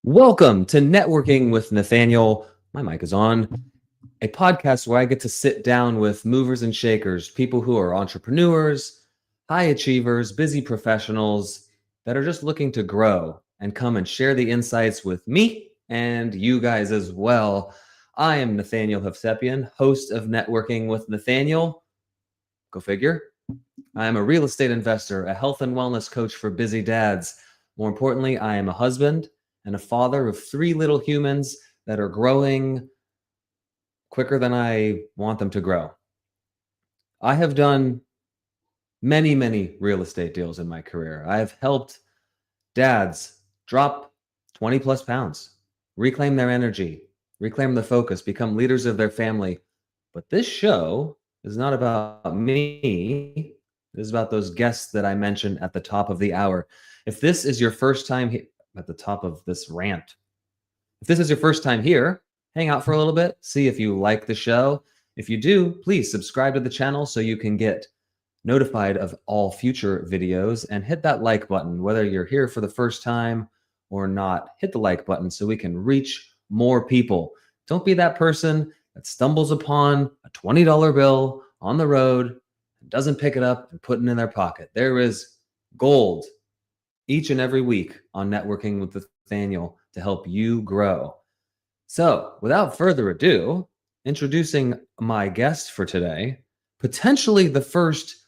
Welcome to Networking with Nathaniel. My mic is on. A podcast where I get to sit down with movers and shakers, people who are entrepreneurs, high achievers, busy professionals that are just looking to grow and come and share the insights with me and you guys as well. I am Nathaniel Hovsepian, host of Networking with Nathaniel. Go figure. I am a real estate investor, a health and wellness coach for busy dads. More importantly, I am a husband and a father of 3 little humans that are growing quicker than I want them to grow. I have done many real estate deals in my career. I have helped dads drop 20 plus pounds, reclaim their energy, reclaim the focus, become leaders of their family. But this show is not about me. It is about those guests that I mentioned at the top of the hour. If this is your first time at the top of this rant, if this is your first time here, hang out for a little bit, see if you like the show. If you do, please subscribe to the channel so you can get notified of all future videos and hit that like button, whether you're here for the first time or not. Hit the like button so we can reach more people. Don't be that person that stumbles upon a $20 bill on the road, doesn't pick it up and put it in their pocket. There is gold each and every week on Networking with Nathaniel to help you grow. So without further ado, introducing my guest for today, potentially the first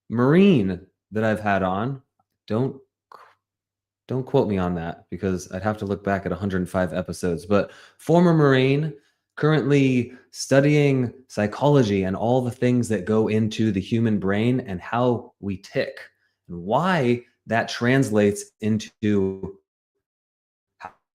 Marine that I've had on. Don't quote me on that because I'd have to look back at 105 episodes, but former Marine, currently studying psychology and all the things that go into the human brain and how we tick and why that translates into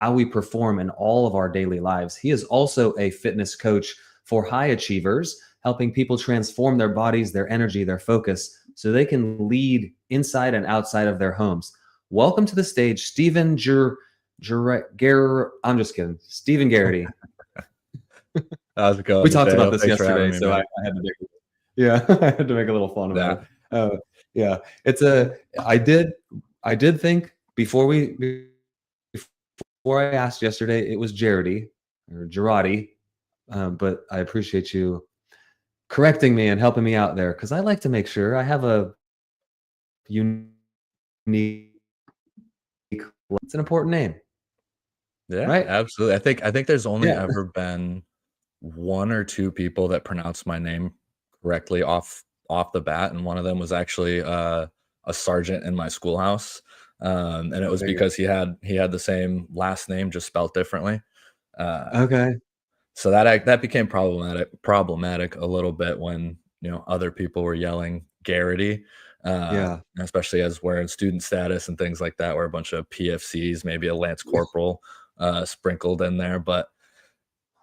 how we perform in all of our daily lives. He is also a fitness coach for high achievers, helping people transform their bodies, their energy, their focus, so they can lead inside and outside of their homes. Welcome to the stage, Steven I'm just kidding. Steven Gerraughty. How's it going? We talked about this Thanks yesterday, so I had to make a little fun about it. Yeah, I did think before I asked yesterday, it was Garrity or Gerraughty, but I appreciate you correcting me and helping me out there because I like to make sure I have a unique. It's an important name. Yeah, right? absolutely. I think there's only ever been 1 or 2 people that pronounced my name correctly off the bat, and one of them was actually a sergeant in my schoolhouse, and it was because he had the same last name just spelled differently. Okay. So that became problematic a little bit when other people were yelling Garrity, especially as we're in student status and things like that. We're a bunch of PFCs, maybe a Lance Corporal sprinkled in there, but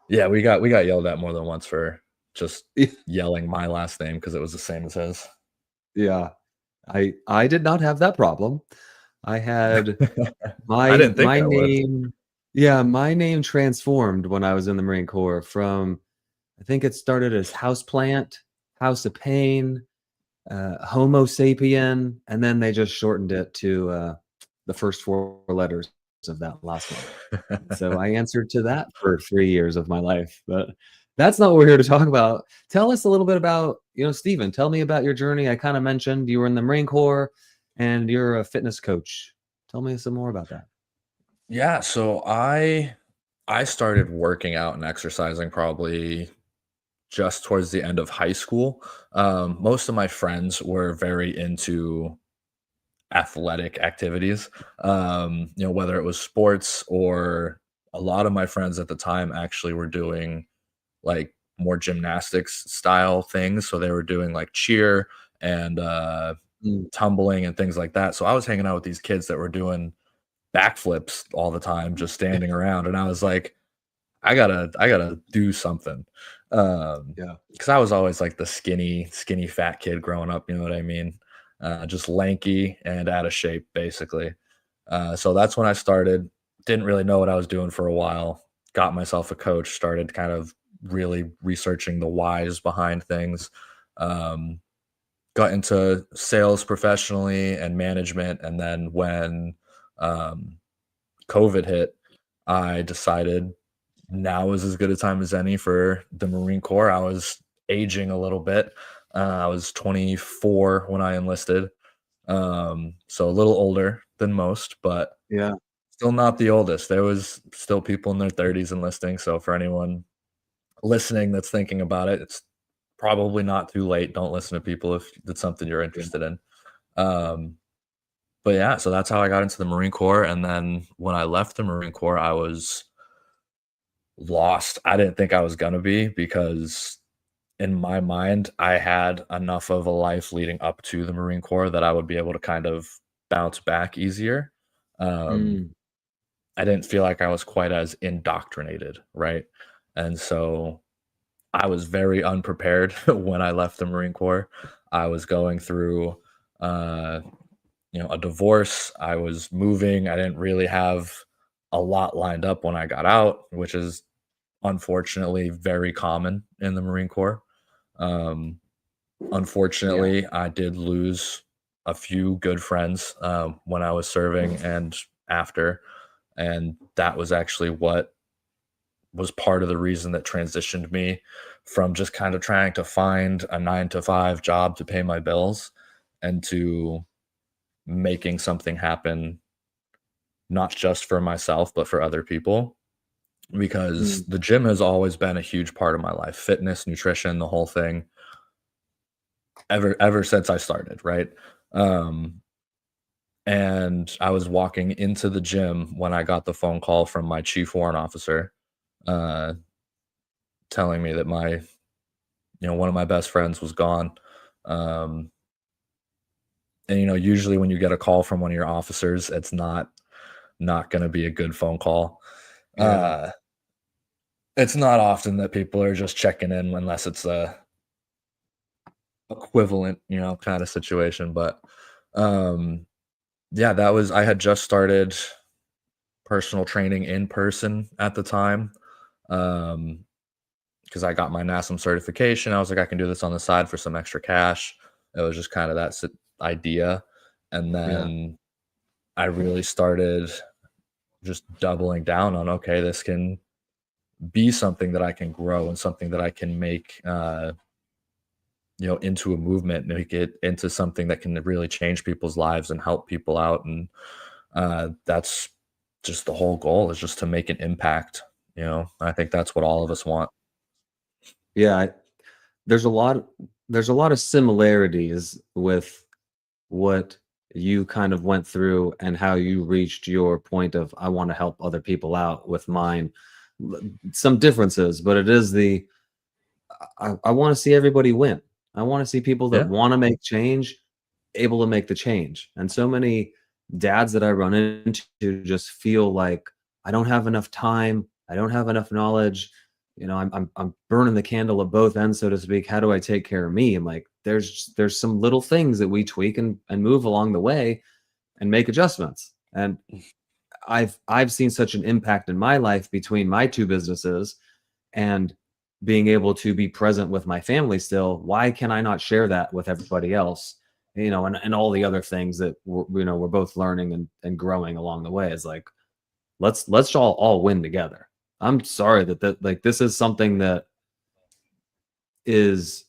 yeah, we got yelled at more than once for just yelling my last name because it was the same as his. Yeah, I did not have that problem. I had I didn't think my I would. name. Yeah, my name transformed when I was in the Marine Corps from, I think it started as Houseplant, House of Pain, Homo sapien, and then they just shortened it to the first 4 letters of that last one. So I answered to that for 3 years of my life, but that's not what we're here to talk about. Tell us a little bit about, Steven, tell me about your journey. I kind of mentioned you were in the Marine Corps and you're a fitness coach. Tell me some more about that. Yeah, so I started working out and exercising probably just towards the end of high school. Most of my friends were very into athletic activities, whether it was sports or a lot of my friends at the time actually were doing like more gymnastics style things. So they were doing like cheer and tumbling and things like that. So I was hanging out with these kids that were doing backflips all the time, just standing around. And I was like, I gotta do something. Because I was always like the skinny fat kid growing up, you know what I mean? Just lanky and out of shape, basically. So that's when I started. Didn't really know what I was doing for a while. Got myself a coach, started kind of really researching the whys behind things. Got into sales professionally and management. And then when COVID hit, I decided now is as good a time as any for the Marine Corps. I was aging a little bit. I was 24 when I enlisted, so a little older than most, but Yeah. still not the oldest. There was still people in their 30s enlisting. So for anyone listening that's thinking about it, it's probably not too late. Don't listen to people if it's something you're Yeah. interested in. Um, but yeah, so that's how I got into the Marine Corps. And then when I left the Marine Corps, I was lost. I didn't think I was gonna be because in my mind, I had enough of a life leading up to the Marine Corps that I would be able to kind of bounce back easier. Um, Mm, I didn't feel like I was quite as indoctrinated, right? And so I was very unprepared when I left the Marine Corps. I was going through, uh, a divorce. I was moving. I didn't really have a lot lined up when I got out, which is unfortunately very common in the Marine Corps. Um, yeah. Unfortunately, I did lose a few good friends when I was serving and after, and that was actually what was part of the reason that transitioned me from just kind of trying to find a 9 to 5 job to pay my bills and to making something happen, not just for myself, but for other people. Because Mm, the gym has always been a huge part of my life, fitness, nutrition, the whole thing, ever since I started, right? Um, and I was walking into the gym when I got the phone call from my chief warrant officer, uh, telling me that one of my best friends was gone. Um, and usually when you get a call from one of your officers, it's not going to be a good phone call. yeah. Uh, it's not often that people are just checking in unless it's a equivalent, kind of situation. But um, yeah, I had just started personal training in person at the time. Um, because I got my NASM certification. I was like, I can do this on the side for some extra cash. It was just kind of that idea. And Yeah. then I really started just doubling down on, okay, this can be something that I can grow and something that I can make, into a movement, make it into something that can really change people's lives and help people out. And that's just the whole goal, is just to make an impact. I think that's what all of us want. Yeah. There's a lot there's a lot of similarities with what you kind of went through and how you reached your point of I want to help other people out with mine. Some differences, but it is I want to see everybody win. I want to see people that Yeah. want to make change able to make the change. And so many dads that I run into just feel like I don't have enough time, I don't have enough knowledge. I'm burning the candle at both ends, so to speak. How do I take care of me? I'm like, there's some little things that we tweak and move along the way and make adjustments. And I've seen such an impact in my life between my two businesses and being able to be present with my family still. Why can I not share that with everybody else? And all the other things that we're both learning and growing along the way is like, let's all win together. I'm sorry that like this is something that is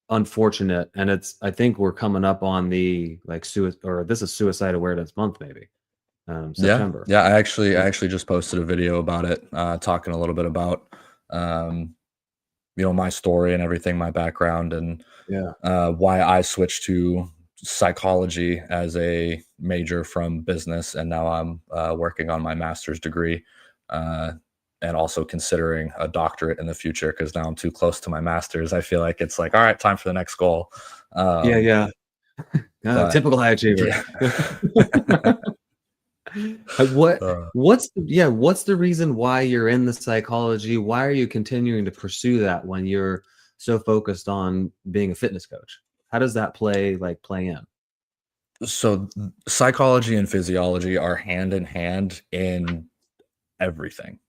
unfortunate, and I think we're coming up on the like suicide, or this is suicide awareness month, maybe Yeah, September. yeah, I actually just posted a video about it, talking a little bit about, um, my story and everything, my background, and Yeah. why I switched to psychology as a major from business, and now I'm working on my master's degree, uh, and also considering a doctorate in the future because now I'm too close to my master's. I feel like it's like, all right, time for the next goal. Yeah, Um, yeah. but Typical high achiever. yeah. What uh, what's the reason why you're in the psychology? Why are you continuing to pursue that when you're so focused on being a fitness coach? How does that play in? so psychology and physiology are hand in hand in everything.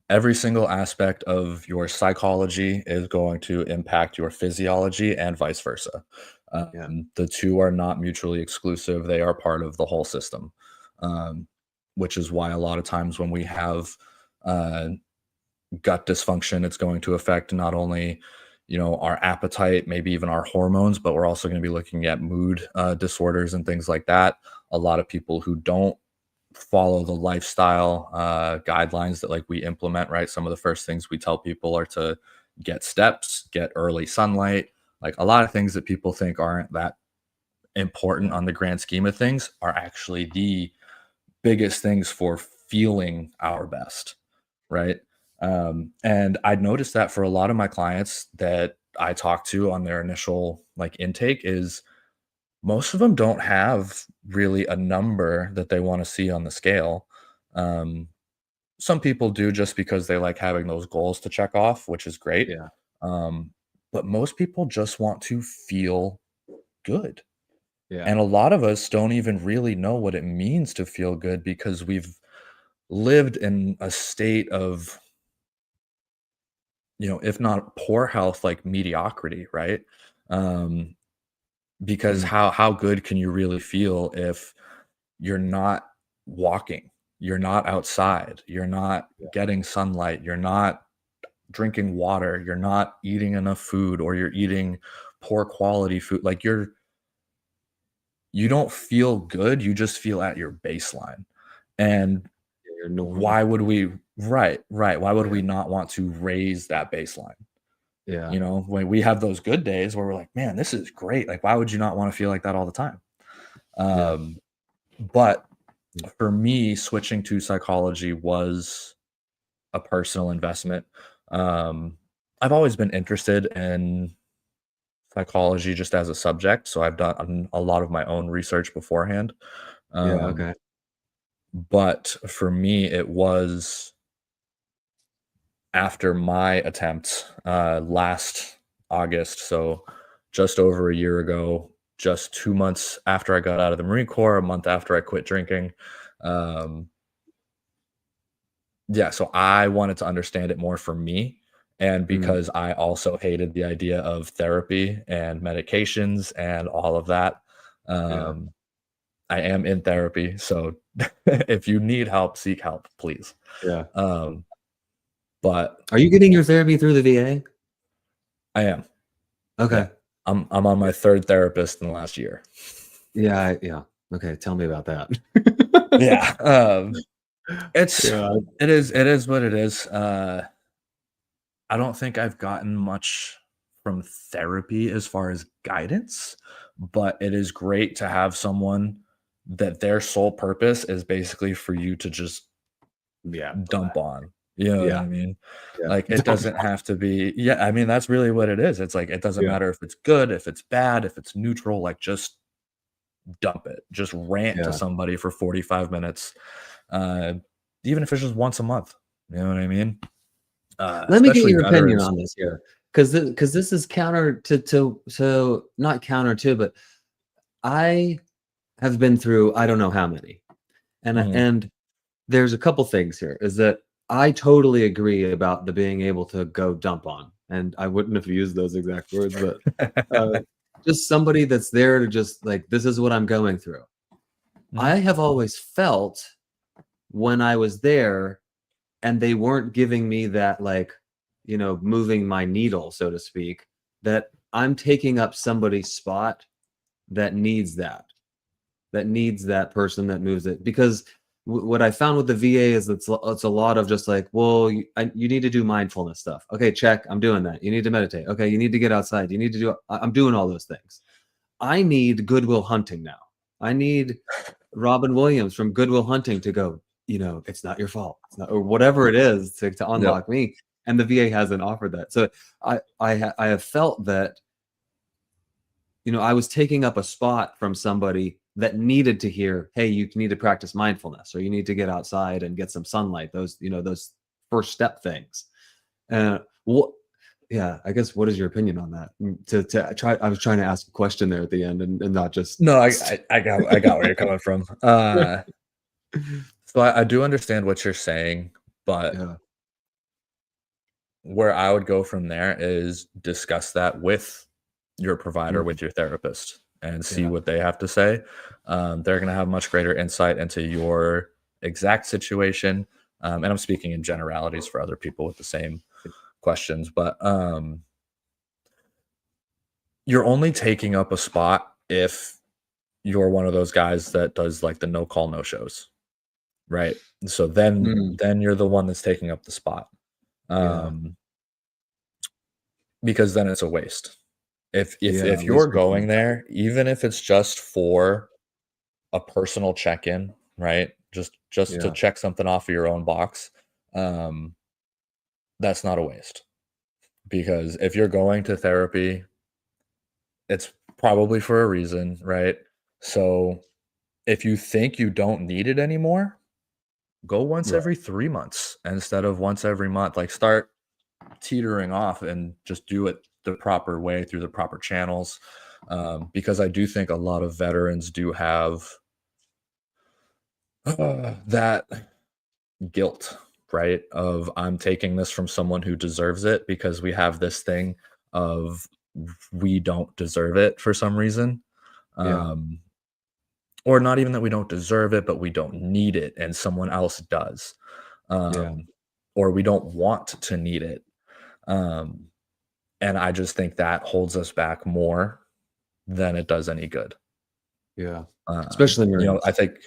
Every single aspect of your psychology is going to impact your physiology and vice versa. Yeah. The two are not mutually exclusive. They are part of the whole system, um, which is why a lot of times when we have uh, gut dysfunction. It's going to affect not only, our appetite, maybe even our hormones, but we're also going to be looking at mood disorders and things like that. A lot of people who don't follow the lifestyle guidelines that like we implement, right? Some of the first things we tell people are to get steps, get early sunlight, like a lot of things that people think aren't that important on the grand scheme of things are actually the biggest things for feeling our best, right? And I'd noticed that for a lot of my clients that I talk to on their initial like intake is most of them don't have really a number that they want to see on the scale. Um, some people do just because they like having those goals to check off, which is great. Yeah. Um, but most people just want to feel good. Yeah. And a lot of us don't even really know what it means to feel good because we've lived in a state of, if not poor health, like mediocrity, right? Um, because Mm. how good can you really feel if you're not walking, you're not outside, you're not Yeah. getting sunlight, you're not drinking water, you're not eating enough food, or you're eating poor quality food. Like you don't feel good, you just feel at your baseline. And You're normal. why would we right, why would Yeah. we not want to raise that baseline? Yeah. When we have those good days where we're like, "Man, this is great." Like, why would you not wanna feel like that all the time? Yeah. Um, but Mm. for me, switching to psychology was a personal investment. Um, I've always been interested in psychology just as a subject, so I've done a lot of my own research beforehand. Yeah. Um, Okay. but for me, it was after my attempt last August, so just over a year ago, just 2 months after I got out of the Marine Corps, a month after I quit drinking. Um, yeah, so I wanted to understand it more for me. And Mm. because I also hated the idea of therapy and medications and all of that, Yeah. um, I am in therapy. So if you need help, seek help, please. Yeah. Um, but Are you getting your therapy through the VA? I am. Yeah. Okay. I'm on my third therapist in the last year. Yeah. Yeah. Okay. Tell me about that. Yeah. It's Yeah. it is what it is. I don't think I've gotten much from therapy as far as guidance, but it is great to have someone that their sole purpose is basically for you to just Yeah. dump on. You know what Yeah. I mean? Yeah. Like it doesn't have to be, yeah, I mean, that's really what it is. It's like it doesn't Yeah. matter if it's good, if it's bad, if it's neutral, like just dump it. Just rant to Yeah. somebody for 45 minutes. Uh, even if it's just once a month. You know what I mean? Let me get Especially your opinion veterans. on this here, because this is counter to not counter to, but I have been through I don't know how many, Mhm. and there's a couple things here. Is that I totally agree about the being able to go dump on, and I wouldn't have used those exact words, but uh, just somebody that's there to just like this is what I'm going through. Mhm. I have always felt when I was there and they weren't giving me that like moving my needle so to speak, that I'm taking up somebody's spot that needs that person that moves it, because what I found with the VA is it's a lot of just like, well, you need to do mindfulness stuff. Okay, check, I'm doing that. You need to meditate. Okay, you need to get outside. You need to do I'm doing all those things. I need Goodwill Hunting now. I need Robin Williams from Goodwill Hunting to go, it's not your fault. It's not, or whatever it is to Yep. unlock me. And the VA hasn't offered that. So I have felt that, I was taking up a spot from somebody that needed to hear, hey, you need to practice mindfulness, or you need to get outside and get some sunlight, those first step things. What yeah, I guess what is your opinion on that? To try I was trying to ask a question there at the end and not just No, I got where you're coming from. So I do understand what you're saying, but yeah, where I would go from there is discuss that with your provider, mm, with your therapist, and see yeah, what they have to say. They're going to have much greater insight into your exact situation. And I'm speaking in generalities for other people with the same questions, but you're only taking up a spot if you're one of those guys that does like the no call, no shows, right? So Mm, then you're the one that's taking up the spot. yeah. Um, because then it's a waste. Yeah. If Waste you're of time. going there, even if it's just for a personal check-in, right? Just to Yeah. check something off of your own box, um, that's not a waste. Because if you're going to therapy, it's probably for a reason, right? So if you think you don't need it anymore, go once Right. every 3 months instead of once every month. Like start teetering off and just do it the proper way through the proper channels. Because I do think a lot of veterans do have that guilt, right? Of I'm taking this from someone who deserves it because we have this thing of we don't deserve it for some reason. Yeah. Um, or not even that we don't deserve it, but we don't need it and someone else does. Yeah. Um, or we don't want to need it. Um, and I just think that holds us back more than it does any good. Yeah. Especially I Marines. think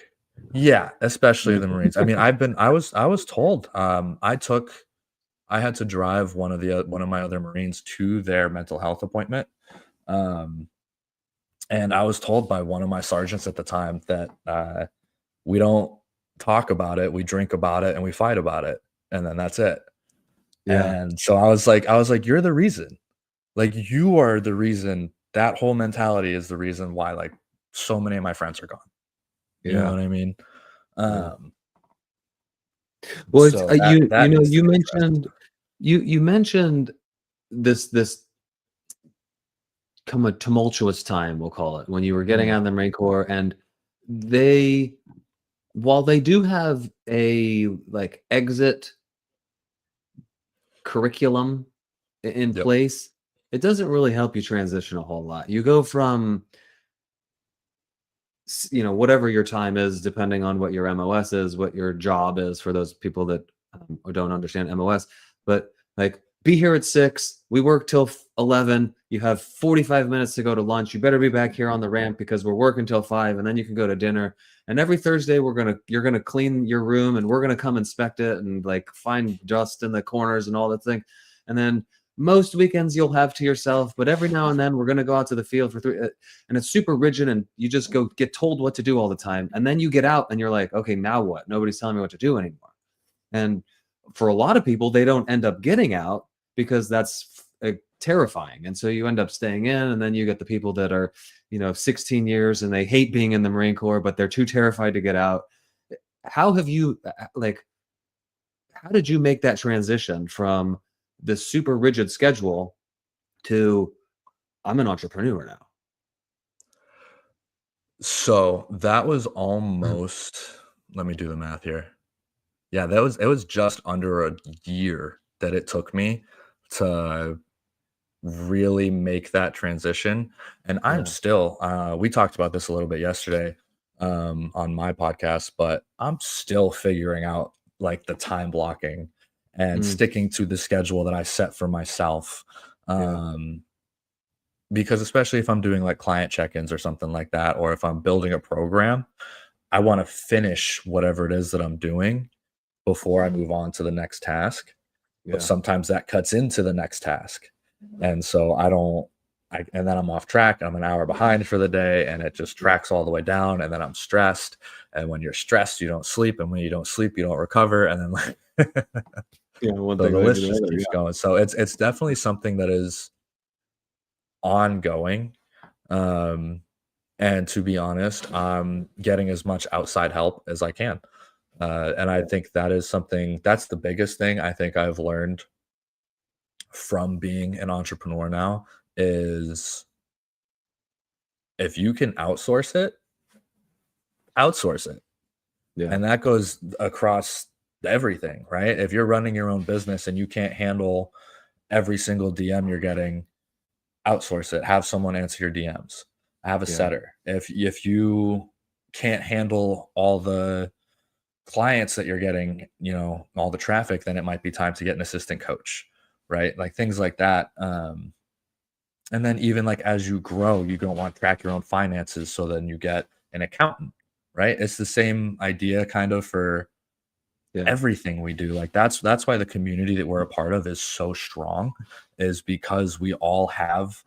yeah, especially Yeah. the Marines. I mean, I was told, I had to drive one of my other Marines to their mental health appointment, um, and I was told by one of my sergeants at the time that, "We don't talk about it, we drink about it, and we fight about it, and then that's it." Yeah. And so I was like, "You're the reason. Like, you are the reason that whole mentality is the reason why, like, so many of my friends are gone." You know Yeah. what I mean? Yeah. Um, Well, it's so that needs to you be addressed. mentioned you mentioned this come a tumultuous time, we'll call it, when you were getting Mm, out of the Marine Corps, and they while they do have a like exit curriculum in yep. place, it doesn't really help you transition a whole lot. You go from whatever your time is, depending on what your MOS is, what your job is for those people that don't understand MOS. But like, be here at 6. We work till 11. You have 45 minutes to go to lunch. You better be back here on the ramp because we're working till 5, and then you can go to dinner. And every Thursday, you're gonna clean your room, and we're gonna come inspect it and like find dust in the corners and all that thing. And then most weekends you'll have to yourself, but every now and then we're gonna go out to the field for 3 and it's super rigid and you just go get told what to do all the time, and then you get out and you're like, okay, now what? Nobody's telling me what to do anymore. And for a lot of people, they don't end up getting out because that's terrifying, and so you end up staying in. And then you get the people that are 16 years and they hate being in the Marine Corps, but they're too terrified to get out. How have you like how did you make that transition from this super rigid schedule to I'm an entrepreneur now? So, that was almost let me do the math here. Yeah, that was it was just under a year that it took me to really make that transition, and I'm Yeah. still, we talked about this a little bit yesterday, on my podcast, but I'm still figuring out, like, the time blocking and Mm, sticking to the schedule that I set for myself, yeah. um, because especially if I'm doing, like, client check-ins or something like that, or if I'm building a program, I wanna finish whatever it is that I'm doing before I move on to the next task, but Yeah. sometimes that cuts into the next task. And so I don't and then I'm off track, I'm an hour behind for the day, and it just tracks all the way down, and then I'm stressed, and when you're stressed, you don't sleep, and when you don't sleep, you don't recover, and then, like Yeah, one so thing the led to list the just other, keeps yeah. going. So it's definitely something that is ongoing, um, and to be honest, I'm getting as much outside help as I can. And I Yeah, think that is something that's the biggest thing I think I've learned from being an entrepreneur now is if you can outsource it. yeah, And that goes across everything, right? If you're running your own business and you can't handle every single DM you're getting, outsource it. Have someone answer your DMs. Have a yeah, setter. If you can't handle all clients that you're getting, all the traffic, then it might be time to get an assistant coach, right? Like things like that. And then even like as you grow, you don't want to track your own finances. So then you get an accountant, right? It's the same idea kind of for Yeah. everything we do. Like that's why the community that we're a part of is so strong, is because we all have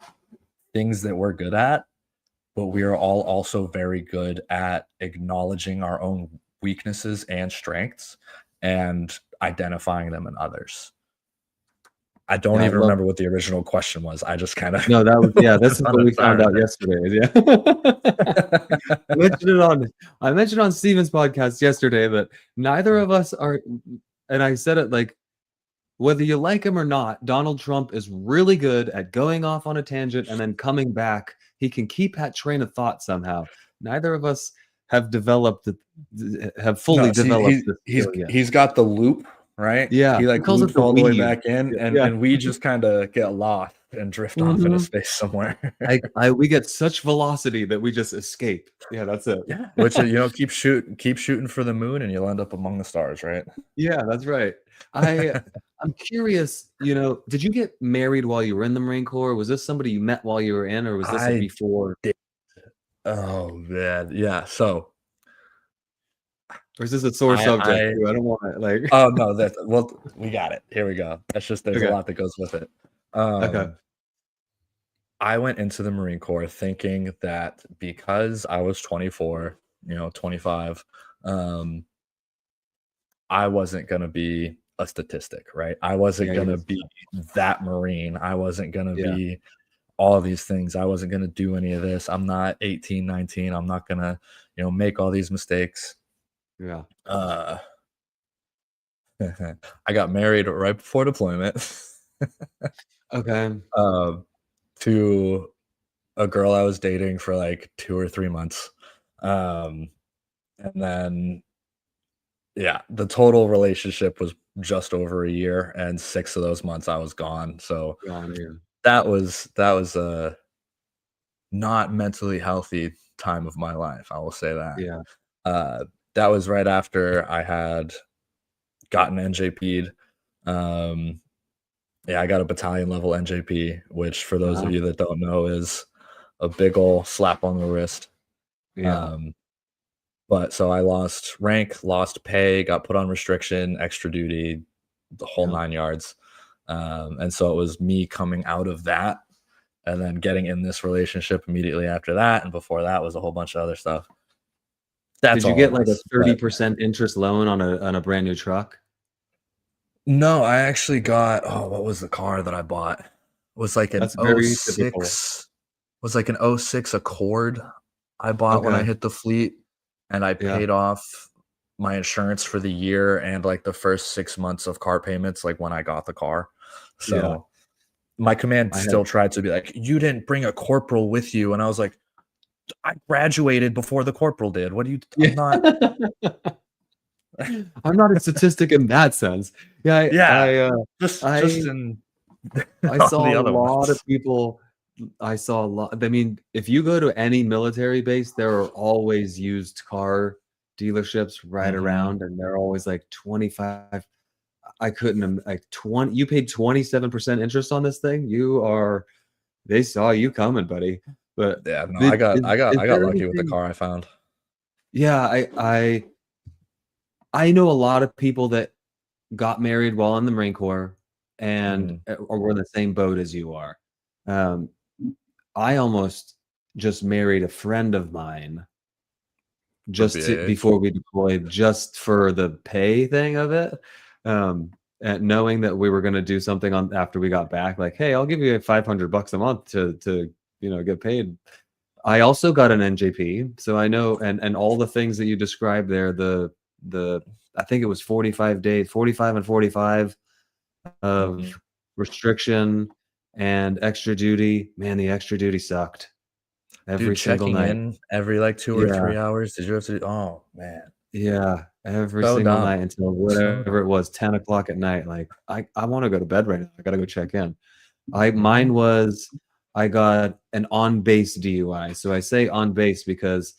things that we're good at, but we are all also very good at acknowledging our own weaknesses and strengths and identifying them in others. I don't Yeah, I even love. remember what the original question was. I just kind of No, that was yeah. This went is on what a we found out tangent. yesterday. Yeah, I mentioned it on. I mentioned on Steven's podcast yesterday that neither of us are, and I said it like whether you like him or not, Donald Trump is really good at going off on a tangent and then coming back. He can keep that train of thought somehow. Neither of us have have fully No, see, developed this skill yet. he's got the loop, right? Yeah, He he like calls it loops the all the way weave. back in, and Yeah. we just kind of get lost and drift off into Mhm. space somewhere. We get such velocity that we just escape. Yeah, that's it. Yeah, which keep shooting for the moon, and you'll end up among the stars, right? Yeah, that's right. I I'm curious, did you get married while you were in the Marine Corps? Was this somebody you met while you were in, or was this a I before, did. Oh man, yeah. So or is this a sore subject I too? I don't wanna like oh no, that's well, we got it. Here we go. That's just there's a Okay, lot that goes with it. okay. I went into the Marine Corps thinking that because I was 24, 25, um, I wasn't gonna be a statistic, right? I wasn't Yeah, you gonna missed be that. that Marine. I wasn't gonna Yeah, be all these things. I wasn't gonna do any of this. I'm not 18, 19. I'm not gonna, make all these mistakes. yeah. Uh, I got married right before deployment, Okay. um, to a girl I was dating for like 2 or 3 months. Um, and then yeah, the total relationship was just over a year, and 6 of those months I was gone. So Gone, yeah. that was a not mentally healthy time of my life, I will say that. Yeah. Uh, that was right after I had gotten NJP'd. Um, yeah, I got a battalion level NJP, which for those of Uh-huh. you that don't know is a big ol' slap on the wrist. Yeah. Um, but so I lost rank, lost pay, got put on restriction, extra duty, the whole Yep. 9 yards. And so it was me coming out of that and then getting in this relationship immediately after that, and before that was a whole bunch of other stuff. That's Did you all get it like a was, but 30% interest loan on a brand new truck? no, I actually got what was the car that I bought? It was like an That's very typical. '06 was like an '06 Accord I bought when I Okay. hit the fleet, and I Yeah. paid off my insurance for the year and, like, the first 6 months of car payments, like, when I got the car. Yeah. So, my command I had still tried to be like, "You didn't bring a corporal with you," and I was like, "I graduated before the corporal did. What do you Yeah. I'm not." I'm not a statistic in that sense. Yeah, Yeah, just I in I all saw the a other lot of ones. people. I saw a lot. I mean, if you go to any military base, there are always used car dealerships right Mhm. around, and they're always like 25. I couldn't like 20. You paid 27% interest on this thing. They saw you coming, buddy. But Yeah, no, did, is, is I got there lucky with the anything? car I found. Yeah, I know a lot of people that got married while in the Marine Corps and Mhm. or were in the same boat as you are. Um, I almost just married a friend of mine For just BAH. before we deployed, just for the pay thing of it. And knowing that we were going to do something on after we got back, like, hey, I'll give you $500 a month to get paid. I also got an NJP, so I know, and all the things that you described there. The I think it was 45 days, 45 and 45 of Mhm. restriction and extra duty. Man, the extra duty sucked Dude, every single checking night. in every, like, 2 or Yeah, 3 hours, did you have to do oh, man. yeah, every So single dumb. night until So whatever it dumb. was, 10 o'clock at night. Like, I want to go to bed right now. I gotta go check in. Mhm. Mine was I got an on base DUI. So I say on base because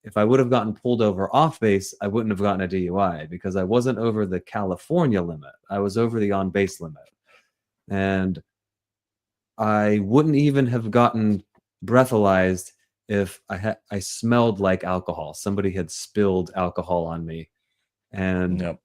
if I would have gotten pulled over off base, I wouldn't have gotten a DUI because I wasn't over the California limit. I was over the on base limit. And I wouldn't even have gotten breathalyzed if I smelled like alcohol. Somebody had spilled alcohol on me. And Yep.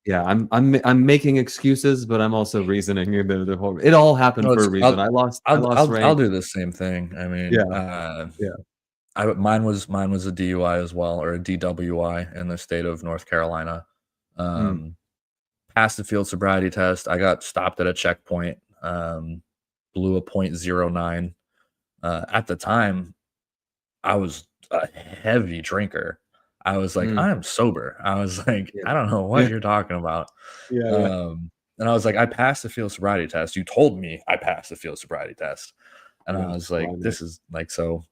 yeah, I'm making excuses, but I'm also reasoning. It all happened No, for it's a reason. I lost I'll rank. do the same thing. I mean, Yeah, yeah. mine was a DUI as well, or a DWI in the state of North Carolina. Mm, Um, Passed the field sobriety test. I got stopped at a checkpoint. Blew a .09. At the time, I was a heavy drinker. I was like, mm, "I am sober." I was like, yeah, "I don't know what yeah, you're talking about." yeah, yeah, Um, and I was like, "I passed the field sobriety test. You told me I passed the field sobriety test." And I yeah. was Oh, I like, know. "This is like," so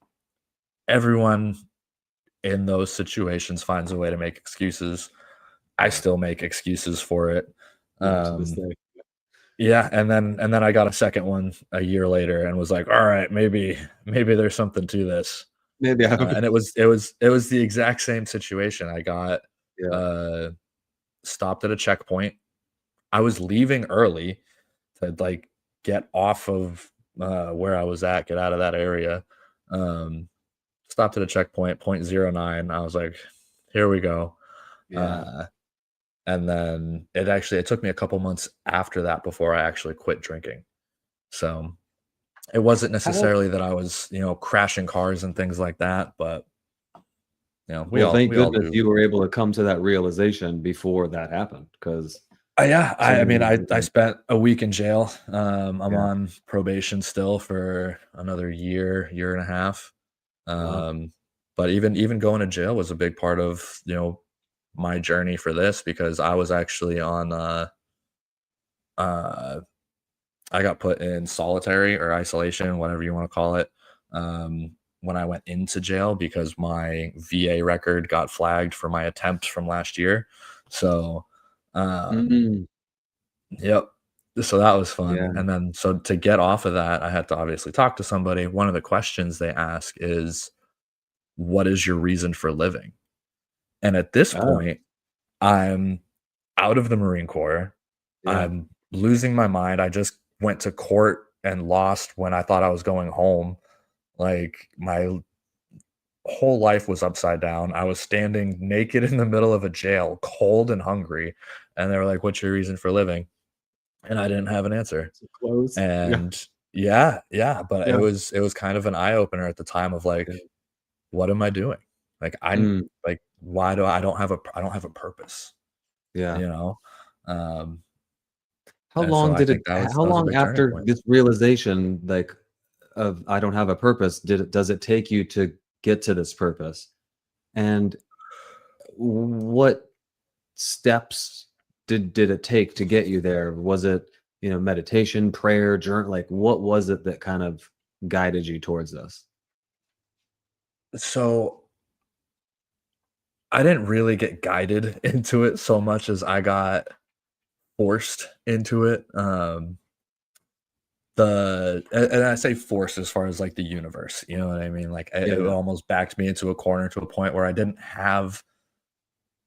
everyone in those situations finds a way to make excuses. I Yeah, still make excuses for it. yeah. To this Um, day, yeah, and then I got a second one a year later and was like, "All right, maybe there's something to this." maybe I have a And it was the exact same situation. I got, yeah. uh, stopped at a checkpoint. I was leaving early to, like, get off of, where I was at, get out of that area. Um, Stopped at a checkpoint, .09. I was like, "Here we go." Yeah. Uh, and then it took me a couple months after that before I actually quit drinking. So, it wasn't How necessarily that I was, crashing cars and things like that, but, well, thank we all goodness do. you were able to come to that realization before that happened, because Yeah, so I mean, many I people spent a week in jail. I'm yeah. on probation still for another year, year and a half. Wow. Um, but even going to jail was a big part of, my journey for this because I was actually on, uh I got put in solitary or isolation, whatever you wanna call it, when I went into jail because my VA record got flagged for my attempt from last year. So, um Mm, yep. So that was fun, yeah. and then so to get off of that, I had to obviously talk to somebody. One of the questions they ask is, "What is your reason for living?" And at this Oh, point, I'm out of the Marine Corps. yeah. I'm losing my mind. I just went to court and lost when I thought I was going home. Like, my whole life was upside down. I was standing naked in the middle of a jail, cold and hungry, and they were like, "What's your reason for living?" And I didn't have an answer. So close. Yeah, And yeah, but yeah, it was kind of an eye opener at the time of like, yeah. what am I doing? Like Mm, like why do I don't have a purpose, yeah. you know? Um How and so long I did it think how that was a long big turning after point. this realization, like, of "I don't have a purpose," does it take you to get to this purpose? And what steps did it take to get you there? Was it, meditation, prayer, journal? Like, what was it that kind of guided you towards this? So I didn't really get guided into it so much as I got forced into it. And I say forced as far as like the universe, you know what I mean? Like Yeah, it yeah. almost backed me into a corner to a point where I didn't have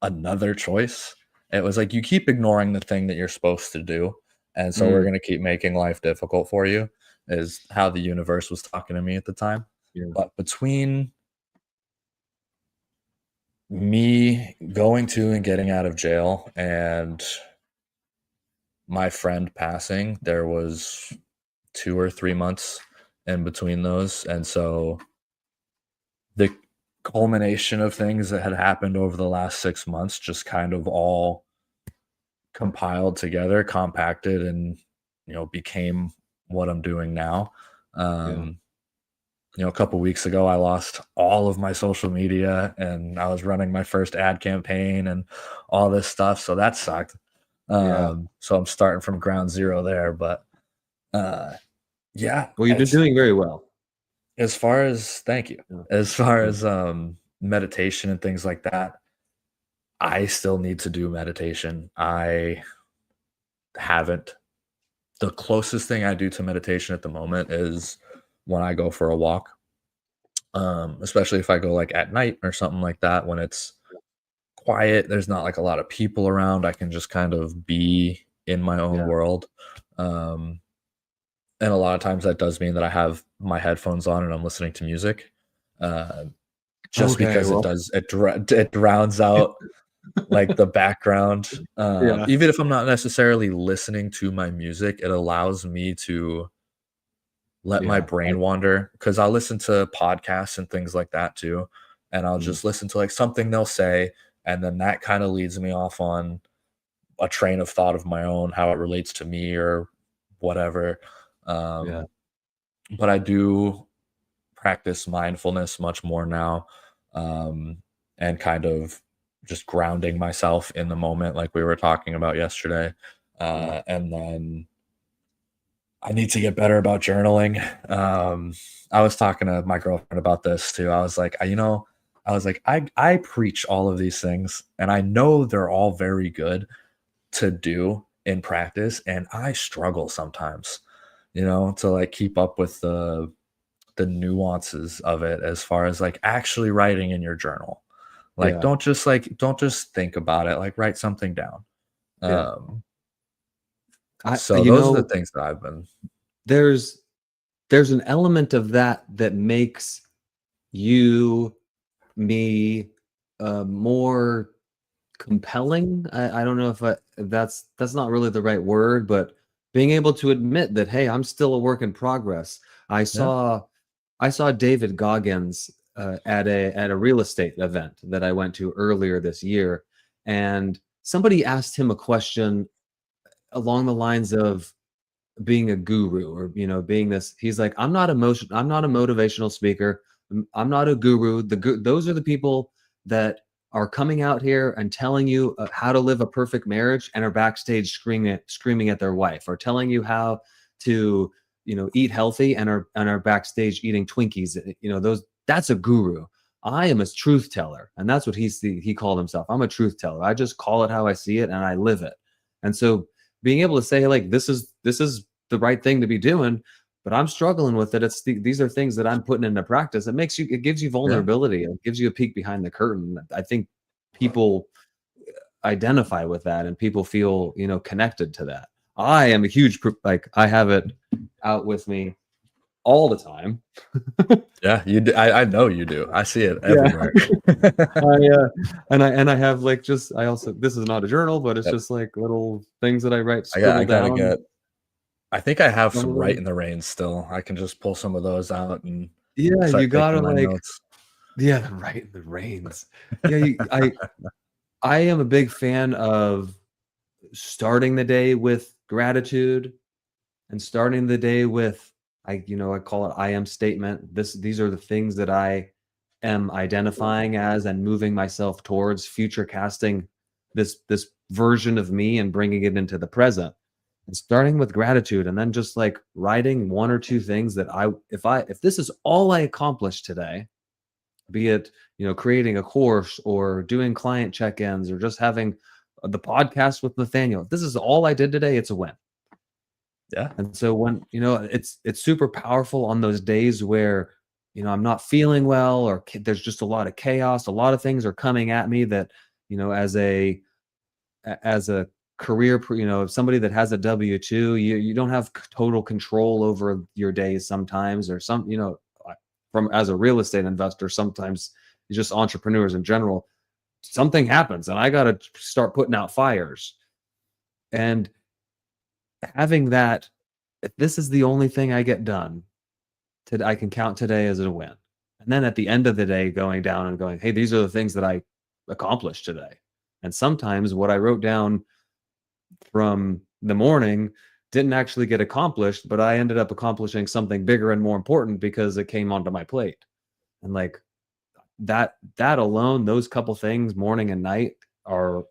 another choice. It was like you keep ignoring the thing that you're supposed to do, and so we're Mm, gonna keep making life difficult for you, is how the universe was talking to me at the time. yeah, But between me going to and getting out of jail and my friend passing, there was 2 or 3 months in between those, and so the culmination of things that had happened over the last 6 months just kind of all compiled together, compacted, and, became what I'm doing now. yeah, Um, a couple weeks ago, I lost all of my social media, and I was running my first ad campaign and all this stuff, so that sucked. yeah. So I'm starting from ground zero there, but, uh, yeah, Well, you've been doing very well. as far as thank you. Yeah, As far yeah, as, meditation and things like that, I still need to do meditation. I haven't. The closest thing I do to meditation at the moment is when I go for a walk. Especially if I go like at night or something like that when it's quiet, there's not like a lot of people around. I can just kind of be in my own Yeah. world. Um, and a lot of times that does mean that I have my headphones on and I'm listening to music. Uh, just Okay. because Well, it drowns out like the background. yeah. Even if I'm not necessarily listening to my music, it allows me to let my Yeah. brain wander because I'll listen to podcasts and things like that too. And I'll Mm, just listen to like something they'll say. And then that kind of leads me off on a train of thought of my own, how it relates to me or whatever. yeah. Um, but I do practice mindfulness much more now, um, and kind of just grounding myself in the moment, like we were talking about yesterday. Yeah. And then I need to get better about journaling. I was talking to my girlfriend about this too. I was like, I was like, I preach all of these things, and I know they're all very good to do in practice, and I struggle sometimes, to like keep up with the nuances of it as far as like actually writing in your journal. Like Yeah. don't just think about it, like write something down. Yeah. Um, I, so you those are the know, things that I've been. there's there's an element of that that makes you, me, more compelling. I don't know if that's not really the right word, but being able to admit that, hey, I'm still a work in progress. I Yeah. saw I saw David Goggins at a real estate event that I went to earlier this year, and somebody asked him a question along the lines of being a guru, or being this. He's like, I'm not a motivational speaker. I'm not a guru. Those are the people that are coming out here and telling you how to live a perfect marriage, and are backstage screaming at their wife, or telling you how to eat healthy, and are backstage eating Twinkies. Those That's a guru. I am a truth teller, and that's what he called himself. I'm a truth teller. I just call it how I see it, and I live it. And so being able to say, like, this is the right thing to be doing, but I'm struggling with it. These are things that I'm putting into practice. It gives you Yeah. vulnerability. It gives you a peek behind the curtain. I think people identify with that, and people feel, connected to that. I am a huge, like, I have it out with me all the time. Yeah, you do. I know you do. I see it Yeah. everywhere. And I have, like, just, I also, this is not a journal, but it's Yep. just like little things that I write, I scribble gotta down. get I think I have Some some of right them. in the reins still. I can just pull some of those out and Yeah, start you gotta, taking my like, notes. yeah, right, the reins. Yeah, I am a big fan of starting the day with gratitude, and starting the day with, I call it I am statement. These are the things that I am identifying as, and moving myself towards, future casting this version of me and bringing it into the present. And starting with gratitude, and then just like writing one or two things that if this is all I accomplished today, be it creating a course, or doing client check-ins, or just having the podcast with Nathaniel. If this is all I did today, it's a win. Yeah. And so when it's super powerful on those days where I'm not feeling well, or there's just a lot of chaos, a lot of things are coming at me that as a career, somebody that has a W-2, you don't have total control over your days sometimes, or from, as a real estate investor, sometimes just entrepreneurs in general, something happens and I got to start putting out fires. And having that, if this is the only thing I get done, I can count today as a win. And then at the end of the day, going down and going, hey, these are the things that I accomplished today. And sometimes what I wrote down from the morning didn't actually get accomplished, but I ended up accomplishing something bigger and more important because it came onto my plate. And, like, that alone, those couple things, morning and night, are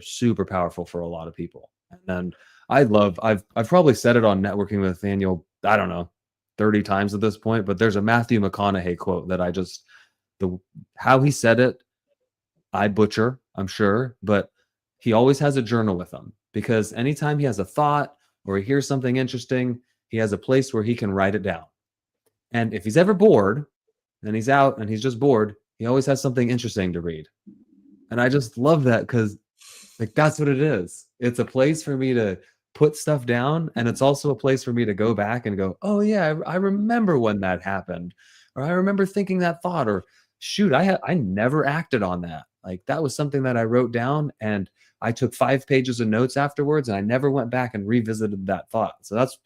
super powerful for a lot of people. And then I've probably said it on Networking with Nathaniel, I don't know, 30 times at this point, but there's a Matthew McConaughey quote that the how he said it, I butcher, I'm sure, but he always has a journal with him, because anytime he has a thought, or he hears something interesting, he has a place where he can write it down. And if he's ever bored, and he's out and he's just bored, he always has something interesting to read. And I just love that because like that's what it is. It's a place for me to put stuff down, and it's also a place for me to go back and go, "Oh yeah, I remember when that happened," or "I remember thinking that thought," or "Shoot, I never acted on that." Like that was something that I wrote down, and I took 5 pages of notes afterwards, and I never went back and revisited that thought. So that's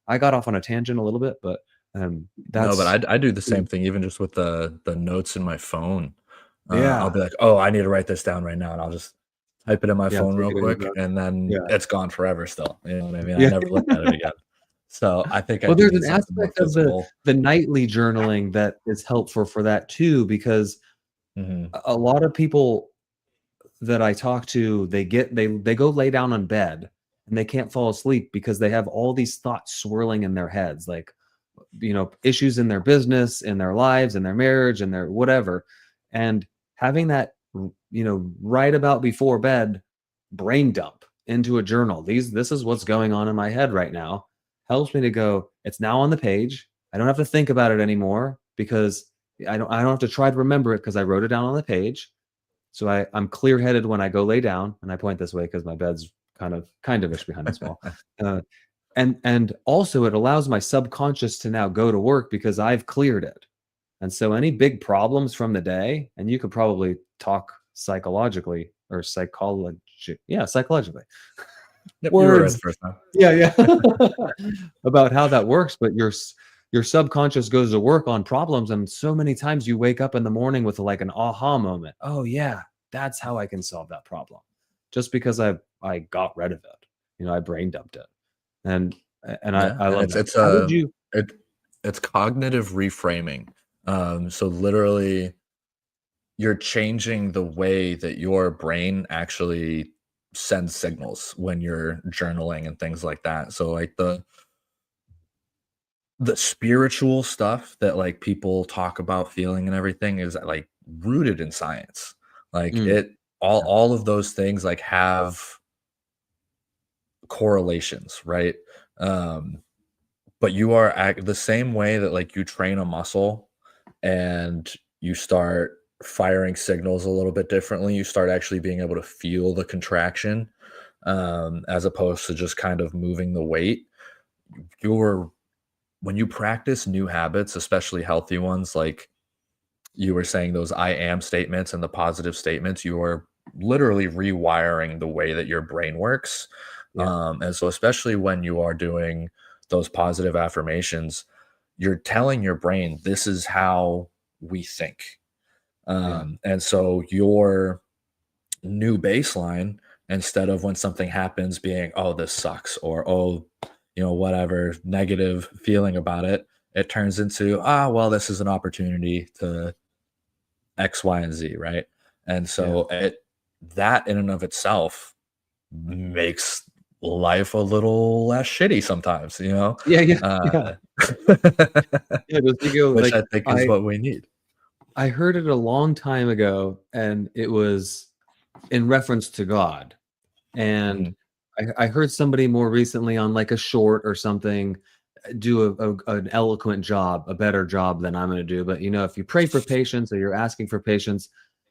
I got off on a tangent a little bit, but No, but that's I do the same thing even just with the notes in my phone. I'll yeah, be like, "Oh, I need to write this down right now," and I'll just type it in my yeah, phone take real it in your quick, book. and then Yeah, it's gone forever still, you know what I mean? I yeah. never look at it again. So, I think I Well, do there's need an something more aspect of physical. the nightly journaling that is helpful for that too, because Mhm. a lot of people that I talk to, they go lay down on bed and they can't fall asleep because they have all these thoughts swirling in their heads, like, issues in their business, in their lives, in their marriage, in their whatever. And having that, right about before bed, brain dump into a journal. This is what's going on in my head right now. Helps me to go, it's now on the page. I don't have to think about it anymore because I don't have to try to remember it because I wrote it down on the page. So I'm clear headed when I go lay down, and I point this way because my bed's kind of ish behind this wall. Uh, and also it allows my subconscious to now go to work because I've cleared it. And so any big problems from the day, and you could probably talk psychologically or psychology, yeah, psychologically. Yep, you were right the Words. first time. Yeah, yeah. About how that works, but your subconscious goes to work on problems, and so many times you wake up in the morning with like an aha moment. Oh yeah, that's how I can solve that problem. Just because I got rid of it. I brain dumped it. And and I Yeah, I and love it's that. it's, How would uh, you it it's cognitive reframing. So literally you're changing the way that your brain actually sends signals when you're journaling and things like that. So like the spiritual stuff that like people talk about feeling and everything is like rooted in science. Like Mm, it all of those things like have correlations, right? Um but you are the same way that like you train a muscle and you start firing signals a little bit differently, you start actually being able to feel the contraction, as opposed to just kind of moving the weight. You're When you practice new habits, especially healthy ones, like you were saying, those I am statements and the positive statements, you are literally rewiring the way that your brain works. yeah, And so, especially when you are doing those positive affirmations, you're telling your brain, this is how we think. yeah, And so, your new baseline, instead of when something happens being, oh, this sucks, or oh, whatever negative feeling about it, it turns into, ah, well, this is an opportunity to X, Y, and Z, right? And yeah. so that in and of itself makes life a little less shitty sometimes, Yeah, yeah, yeah. Uh, Yeah, just to go which I like, think is what we need. I heard it a long time ago, and it was in reference to God. And Mhm. I heard somebody more recently on like a short or something do an eloquent job, a better job than I'm going to do. But if you pray for patience or you're asking for patience,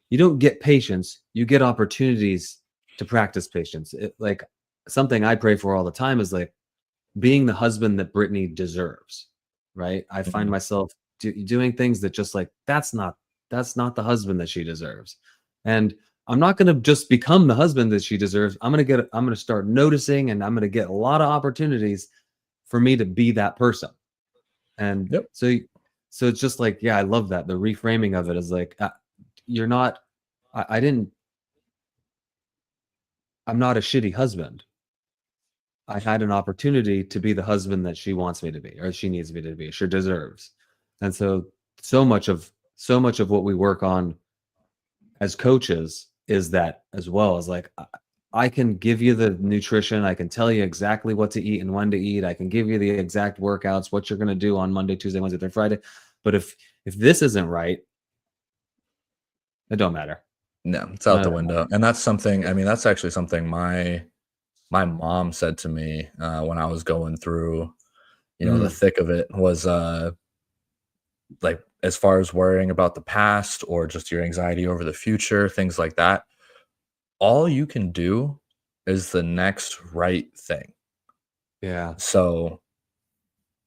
you don't get patience. You get opportunities to practice patience. Like something I pray for all the time is like being the husband that Brittany deserves. Right? I find Mhm. myself doing things that just like that's not the husband that she deserves. And I'm not going to just become the husband that she deserves. I'm going to start noticing, and I'm going to get a lot of opportunities for me to be that person. And Yep. so it's just like, yeah, I love that. The reframing of it is like, you're not, I didn't, I'm not a shitty husband. I had an opportunity to be the husband that she wants me to be, or she needs me to be, she deserves. And so much of what we work on as coaches is that as well, as like, I can give you the nutrition, I can tell you exactly what to eat and when to eat, I can give you the exact workouts, what you're going to do on Monday, Tuesday, Wednesday, Thursday, Friday. But if this isn't right, it don't matter. No, it's out None the of that window, matters. and that's something, I mean, that's actually something my mom said to me, when I was going through, the Mm, thick of it was, like as far as worrying about the past or just your anxiety over the future, things like that, all you can do is the next right thing. Yeah. So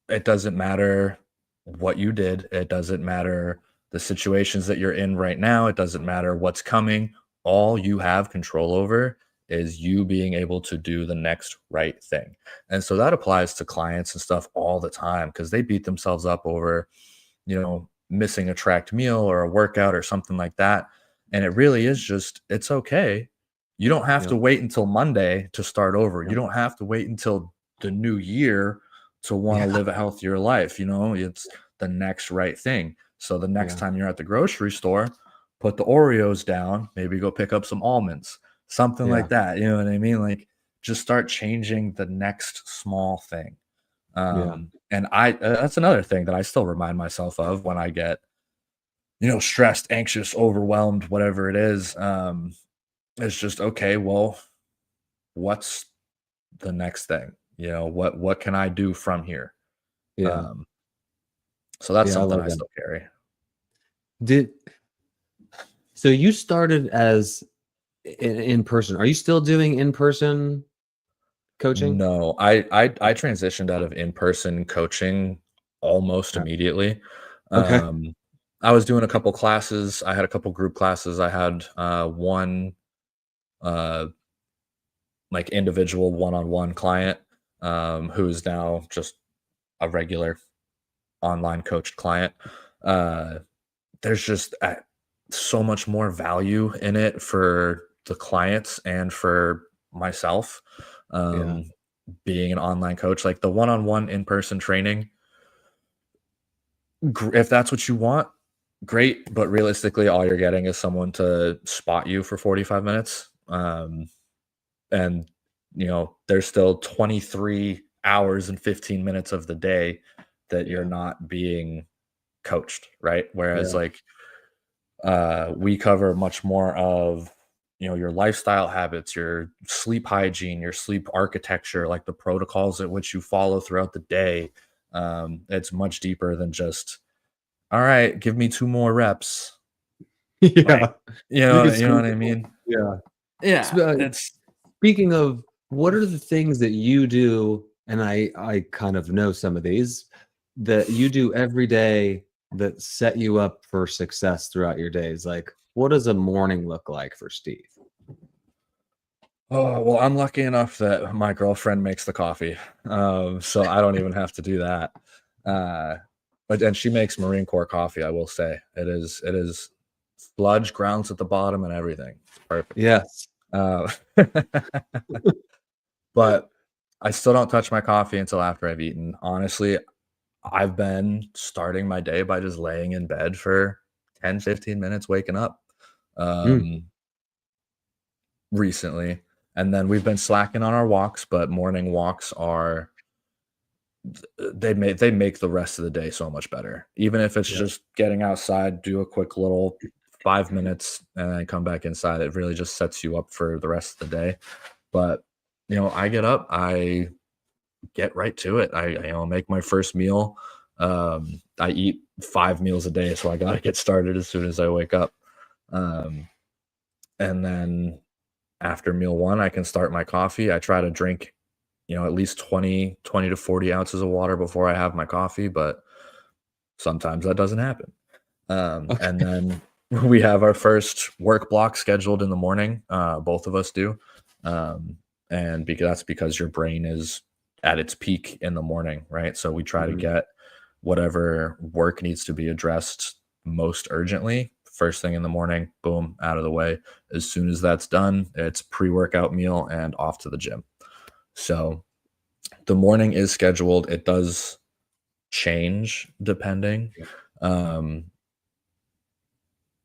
it doesn't matter what you did. It doesn't matter the situations that you're in right now. It doesn't matter what's coming. All you have control over is you being able to do the next right thing. And so that applies to clients and stuff all the time because they beat themselves up over, missing a tracked meal or a workout or something like that. And it really is just, it's okay. You don't have Yeah. to wait until Monday to start over. Yeah. You don't have to wait until the new year to want to Yeah. live a healthier life. It's the next right thing. So the next Yeah. time you're at the grocery store, put the Oreos down, maybe go pick up some almonds, something Yeah. like that. You know what I mean? Like just start changing the next small thing. Yeah. And that's another thing that I still remind myself of when I get, stressed, anxious, overwhelmed, whatever it is. It's just, okay, well, what's the next thing? What can I do from here? Yeah. Um, so that's Yeah. I something love I that. still carry. Did so you started as in person. Are you still doing in person coaching? No, I transitioned out of in-person coaching almost Uh, immediately. Okay. Um, I was doing a couple classes. I had a couple group classes. I had one uh, like individual one-on-one client who is now just a regular online coached client. Uh, there's just so much more value in it for the clients and for myself. Yeah. Um, being an online coach, like the one-on-one in-person training, if that's what you want, great. But realistically, all you're getting is someone to spot you for 45 minutes. And there's still 23 hours and 15 minutes of the day that you're Yeah. not being coached, right? Whereas Yeah. like we cover much more of your lifestyle habits, your sleep hygiene, your sleep architecture, like the protocols at which you follow throughout the day. It's much deeper than just, all right, give me two more reps. Like, Yeah. you You know can you know squeeze what I it all. mean? Yeah. Yeah, Sp it's Speaking of, what are the things that you do, and I kind of know some of these, that you do every day that set you up for success throughout your days? Like, what does a morning look like for Steve? Oh, well, I'm lucky enough that my girlfriend makes the coffee, so I don't even have to do that. Uh, and she makes Marine Corps coffee. I will say it is sludge, grounds at the bottom, and everything. It's perfect. Yes. Uh, but I still don't touch my coffee until after I've eaten. Honestly, I've been starting my day by just laying in bed for 10, 15 minutes, waking up. Mm, Um, recently. And then we've been slacking on our walks, but morning walks are they make the rest of the day so much better. Even if it's yeah. just getting outside, do a quick little 5 minutes and then come back inside. It really just sets you up for the rest of the day. But I get up, I get right to it. I make my first meal. I eat 5 meals a day, so I gotta get started as soon as I wake up. Um, and then after meal one, I can start my coffee. I try to drink, at least 20 to 40 ounces of water before I have my coffee, but sometimes that doesn't happen. And Okay. then we have our first work block scheduled in the morning. Both of us do. Um, and because that's because your brain is at its peak in the morning, right? So we try to Mhm. get whatever work needs to be addressed most urgently first thing in the morning, boom, out of the way. As soon as that's done, it's pre-workout meal and off to the gym. So the morning is scheduled. It does change depending. Yeah. Um,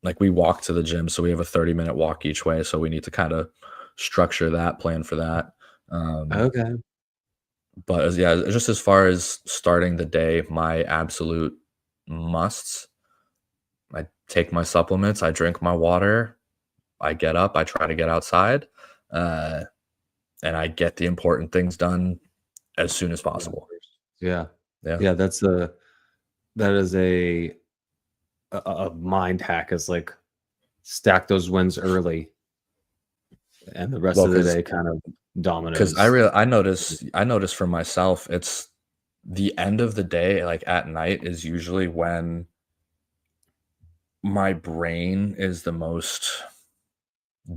like we walk to the gym, so we have a 30-minute walk each way. So we need to kind of structure that, plan for that. Um, Okay. but yeah, just as far as starting the day, my absolute musts. I take my supplements, I drink my water, I get up, I try to get outside, uh, and I get the important things done as soon as Yeah. possible. Yeah. Yeah. Yeah, that is a a mind hack is like stack those wins early, and the rest Well, of the because day kind of I dominoes. really I notice for myself, it's the end of the day, like, at night is usually when my brain is the most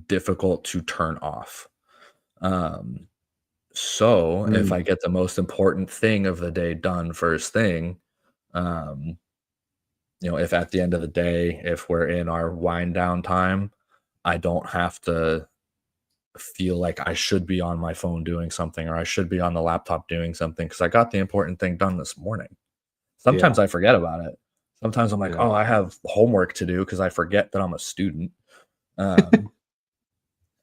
difficult to turn off. Um, so if Mm, I get the most important thing of the day done first thing, um, if at the end of the day, if we're in our wind down time, I don't have to feel like I should be on my phone doing something or I should be on the laptop doing something because I got the important thing done this morning. Sometimes yeah, I forget about it. Sometimes I'm like, yeah. "Oh, I have homework to do," because I forget that I'm a student. Um,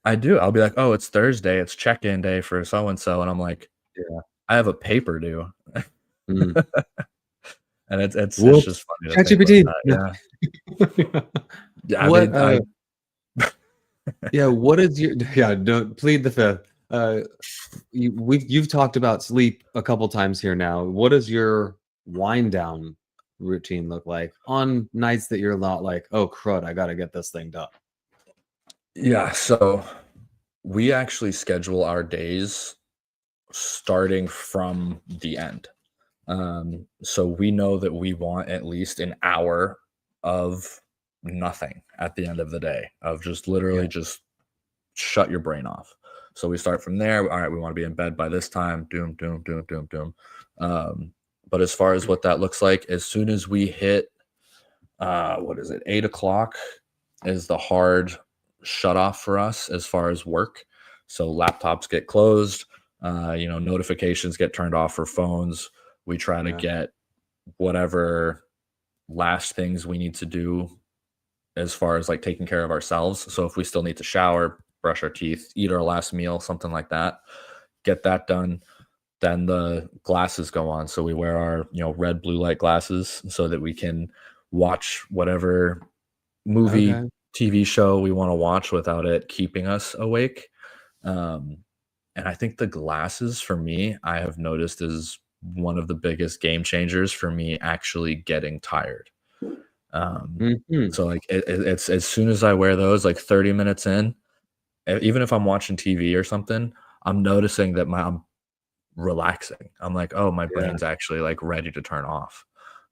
I do. I'll be like, "Oh, it's Thursday. It's check-in day for so and so," and I'm like, Yeah. "I have a paper due." Mm. And it's Whoops. just funny to think about ChatGPT. that, No. yeah. Yeah, I What, mean, I yeah, what is your yeah, don't plead the fifth. You've talked about sleep a couple times here now. What does your wind down routine look like on nights that you're not like, "Oh, crud, I gotta get this thing done?" yeah, so we actually schedule our days starting from the end. So we know that we want at least an hour of nothing at the end of the day, of just Yeah, literally just shut your brain off. So we start from there. All right, we want to be in bed by this time. Doom, doom, doom, doom, doom. Um, but as far as what that looks like, as soon as we hit, what is it, 8 o'clock is the hard shut off for us as far as work. So laptops get closed, notifications get turned off for phones. We try to yeah, get whatever last things we need to do as far as like taking care of ourselves. So if we still need to shower, brush our teeth, eat our last meal, something like that, get that done. Then the glasses go on. So we wear our, red blue light glasses so that we can watch whatever movie, okay. TV show we want to watch without it keeping us awake. Um, and I think the glasses for me, I have noticed is one of the biggest game changers for me actually getting tired. Um, Mhm. so like it's as soon as I wear those, like 30 minutes in, even if I'm watching TV or something, I'm noticing that I'm relaxing. I'm like, oh, my Yeah, brain's actually like ready to turn off.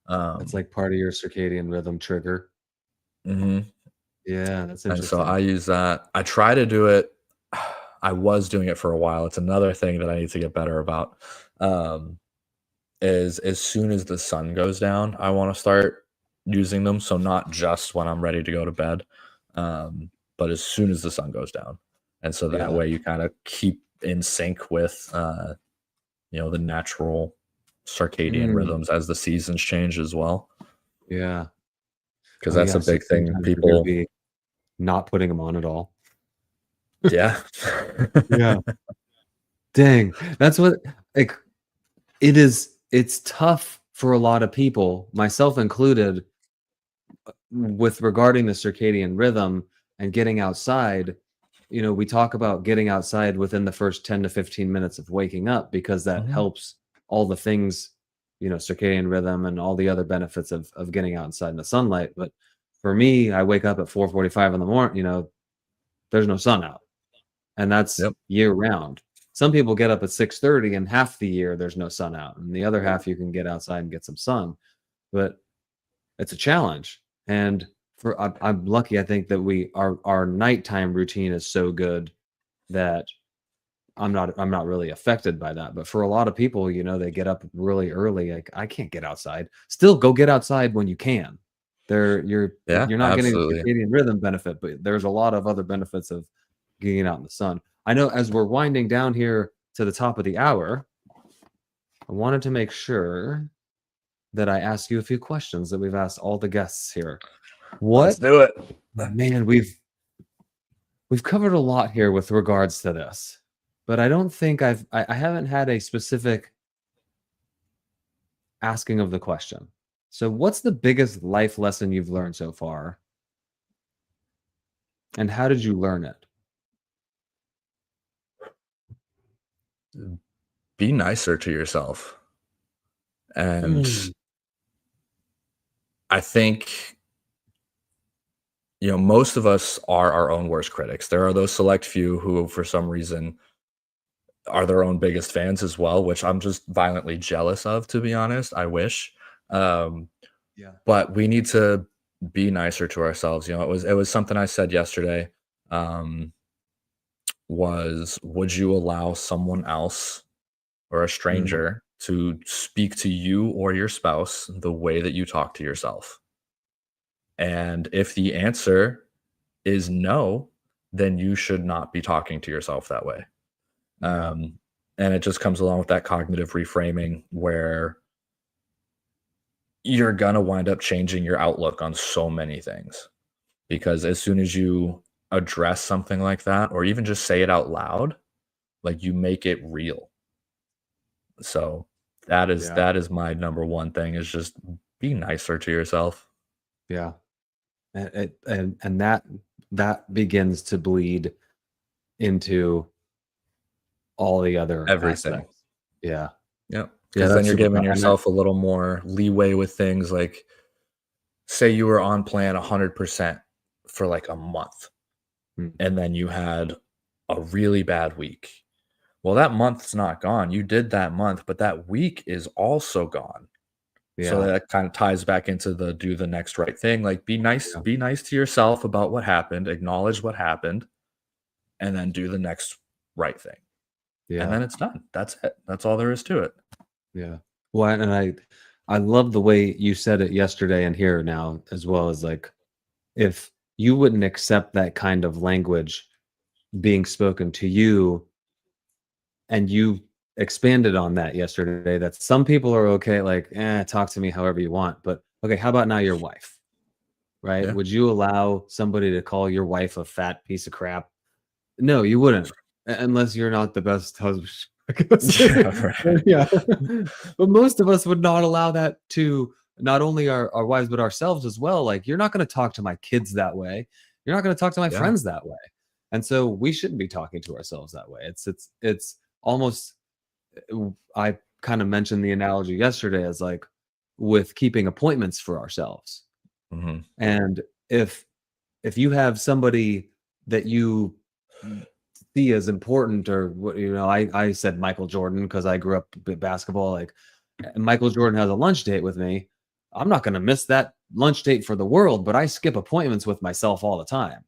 that's Um, like part of your circadian rhythm trigger. mhm. Yeah, that's And so I interesting. use that. I try to do it. I was doing it for a while. It's another thing that I need to get better about. Um, is as soon as the sun goes down, I want to start using them. So not just when I'm ready to go to bed, but as soon as the sun goes down. And so that Yeah, way you kind of keep in sync with, the natural circadian mm, rhythms as the seasons change as well. yeah. Because Oh, that's yeah, a so big thing. sometimes you're gonna People, be not putting them on at all. yeah. Yeah. Dang, that's what like, it's tough for a lot of people, myself included, with regarding the circadian rhythm and getting outside. We talk about getting outside within the first 10 to 15 minutes of waking up because that Mhm. helps all the things, circadian rhythm and all the other benefits of getting outside in the sunlight. But for me, I wake up at 4:45 in the morning, there's no sun out. And that's Yep. year round. Some people get up at 6:30 and half the year there's no sun out, and the other half you can get outside and get some sun, but it's a challenge. And I'm lucky, I think that our nighttime routine is so good that I'm not really affected by that. But for a lot of people, they get up really early, like, "I can't get outside." Still go get outside when you can. Yeah, You're not getting the absolutely. circadian rhythm benefit, but there's a lot of other benefits of getting out in the sun. I know as we're winding down here to the top of the hour, I wanted to make sure that I ask you a few questions that we've asked all the guests here. Let's What do it. man, we've covered a lot here with regards to this, but I don't think I haven't had a specific asking of the question. So what's the biggest life lesson you've learned so far, and how did you learn it? Be nicer to yourself. And Mm, I think most of us are our own worst critics. There are those select few who, for some reason, are their own biggest fans as well, which I'm just violently jealous of, to be honest. I wish. Um, Yeah. but we need to be nicer to ourselves. It was something I said yesterday. Um, was would you allow someone else or a Mm, stranger to speak to you or your spouse the way that you talk to yourself? And if the answer is no, then you should not be talking to yourself that way. yeah. Um, and it just comes along with that cognitive reframing where you're going to wind up changing your outlook on so many things. Because as soon as you address something like that, or even just say it out loud, like you make it real. So that is Yeah. that is my number one thing is just be nicer to yourself. Yeah. And that begins to bleed into all the other Everything. aspects. Yeah. Yep. Yeah, Because then that's you're super giving powerful. And that yourself a little more leeway with things like say you were on plan 100% for like a month mm, and then you had a really bad week. Well, that month's not gone. You did that month, but that week is also gone. So yeah. that kind of ties back into the do the next right thing. Like Yeah. be nice to yourself about what happened, acknowledge what happened, and then do the next right thing. And Yeah. then it's done. That's it. That's all there is to it. Yeah. Well, and I love the way you said it yesterday and here now, as well as like if you wouldn't accept that kind of language being spoken to you, and you expanded on that yesterday, that some people are okay, like, talk to me however you want. But okay, how about now your wife? Right? Yeah. Would you allow somebody to call your wife a fat piece of crap? No, you wouldn't, unless you're not the best husband. Yeah, right. Yeah. But most of us would not allow that to not only our wives, but ourselves as well. Like, you're not going to talk to my kids that way. You're not going to talk to my Yeah. friends that way. And so we shouldn't be talking to ourselves that way. It's almost I kind of mentioned the analogy yesterday as like with keeping appointments for ourselves. Mhm. And if if you have somebody that you see as important, or what, I said Michael Jordan because I grew up basketball, like, and Michael Jordan has a lunch date with me, I'm not going to miss that lunch date for the world, but I skip appointments with myself all the time.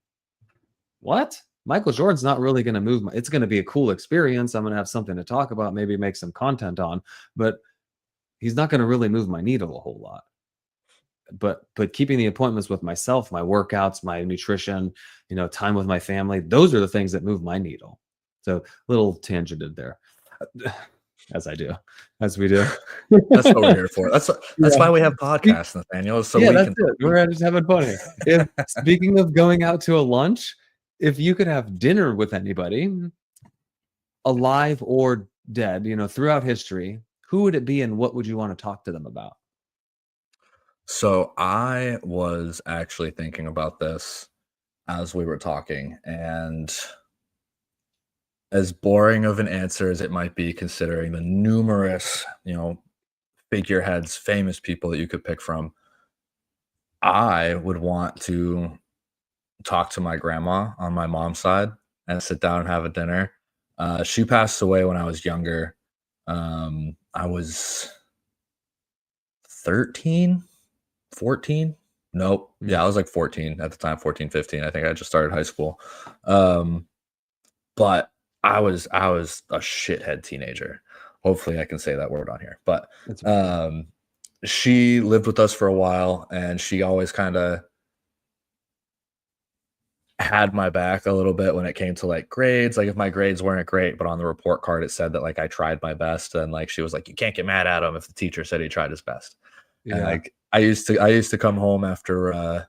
What? Michael Jordan's not really going to move it's going to be a cool experience. I'm going to have something to talk about, maybe make some content on, but he's not going to really move my needle a whole lot. But keeping the appointments with myself, my workouts, my nutrition, time with my family, those are the things that move my needle. So little tangented there, as I do, as we do. That's what we're here for. That's Yeah. why we have podcasts, Nathaniel, so Yeah, we that's can it. We're just having fun here. If speaking of going out to a lunch, if you could have dinner with anybody, alive or dead, throughout history, who would it be and what would you want to talk to them about? So I was actually thinking about this as we were talking, and as boring of an answer as it might be considering the numerous, figureheads, famous people that you could pick from, I would want to talk to my grandma on my mom's side and sit down and have a dinner. She passed away when I was younger. I was 13, 14. Nope. Mm, Yeah, I was like 14 at the time, 14, 15. I think I just started high school. Um, but I was a shithead teenager. Hopefully I can say that word on here. But that's okay. um she lived with us for a while and she always kind of had my back a little bit when it came to like grades. Like if my grades weren't great, but on the report card it said that like I tried my best, and like she was like, you can't get mad at him if the teacher said he tried his best. And Yeah. like I used to come home after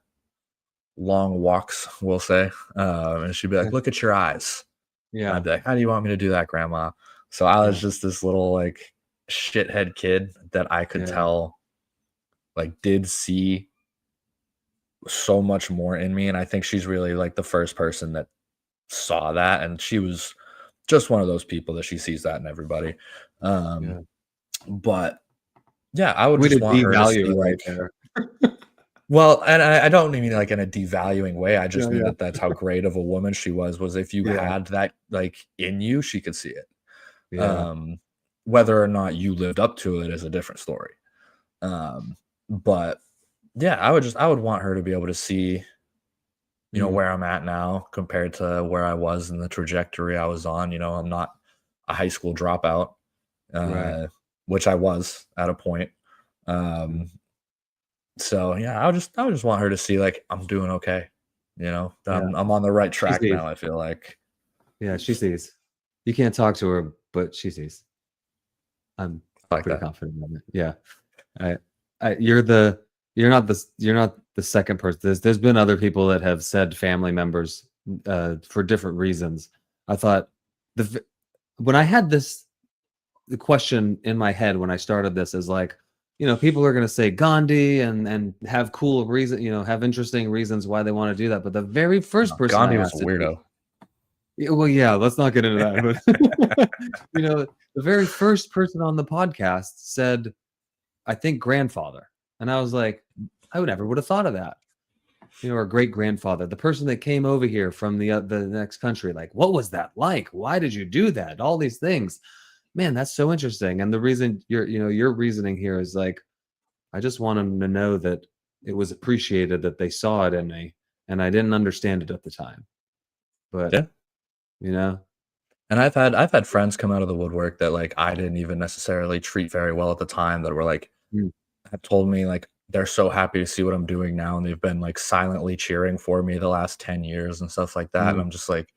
long walks, we'll say, and she'd be Yeah. like, look at your eyes. And Yeah. I'd be like, how do you want me to do that, grandma? So I was Yeah. just this little like shithead kid that I could Yeah. tell like did see so much more in me. And I think she's really like the first person that saw that. And she was just one of those people that she sees that in everybody. Um, Yeah. but yeah, I would Way to just want her to devalue see it right like, there. Well, and I don't mean like in a devaluing way. I Yeah, just mean yeah, that that's how great of a woman she was if you yeah, had that like in you, she could see it. yeah. Um, Whether or not you lived up to it is a different story. Um, but yeah, I would want her to be able to see, Mm, where I'm at now compared to where I was in the trajectory I was on. I'm not a high school dropout, right. uh, which I was at a point. Mm. Um, so yeah, I would just want her to see like I'm doing okay. That Yeah, I'm on the right she track sees. now. I feel like Yeah, she sees. You can't talk to her, but she sees. I'm I like pretty that. confident in it. Yeah. I, you're not the second person. There's been other people that have said family members for different reasons. I thought the when I had the question in my head when I started this is like, people are going to say Gandhi and have cool reason, have interesting reasons why they want to do that. But the very first No, person I Gandhi was a asked to take, weirdo. yeah, well, yeah, let's not get into that. But the very first person on the podcast said, I think grandfather. And I was like, I would have thought of that. Or great grandfather, the person that came over here from the next country. Like, what was that like? Why did you do that? All these things. Man, that's so interesting. And the reason your reasoning here is like, I just want them to know that it was appreciated that they saw it in me, and I didn't understand it at the time. But Yeah. you know, And I've had friends come out of the woodwork that like I didn't even necessarily treat very well at the time that were like mm, have told me like they're so happy to see what I'm doing now and they've been like silently cheering for me the last 10 years and stuff like that. And mm, I'm just like,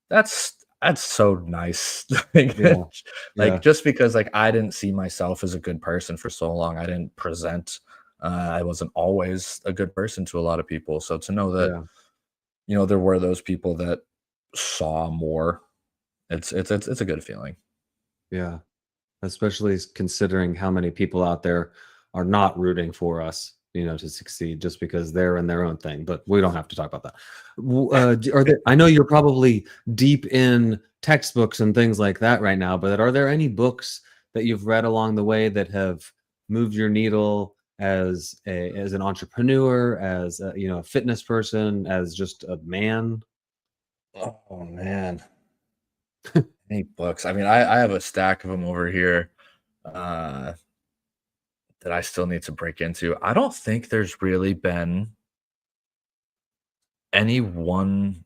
that's so nice. Like, yeah, like yeah, just because like I didn't see myself as a good person for so long. I didn't present I wasn't always a good person to a lot of people. So to know that, yeah, there were those people that saw more, it's a good feeling. yeah. Especially considering how many people out there are not rooting for us, to succeed just because they're in their own thing. But we don't have to talk about that. Are there? I know you're probably deep in textbooks and things like that right now, but are there any books that you've read along the way that have moved your needle as an entrepreneur, as a fitness person, as just a man? Oh man. Any books? I mean, I have a stack of them over here, uh, that I still need to break into. I don't think there's really been any one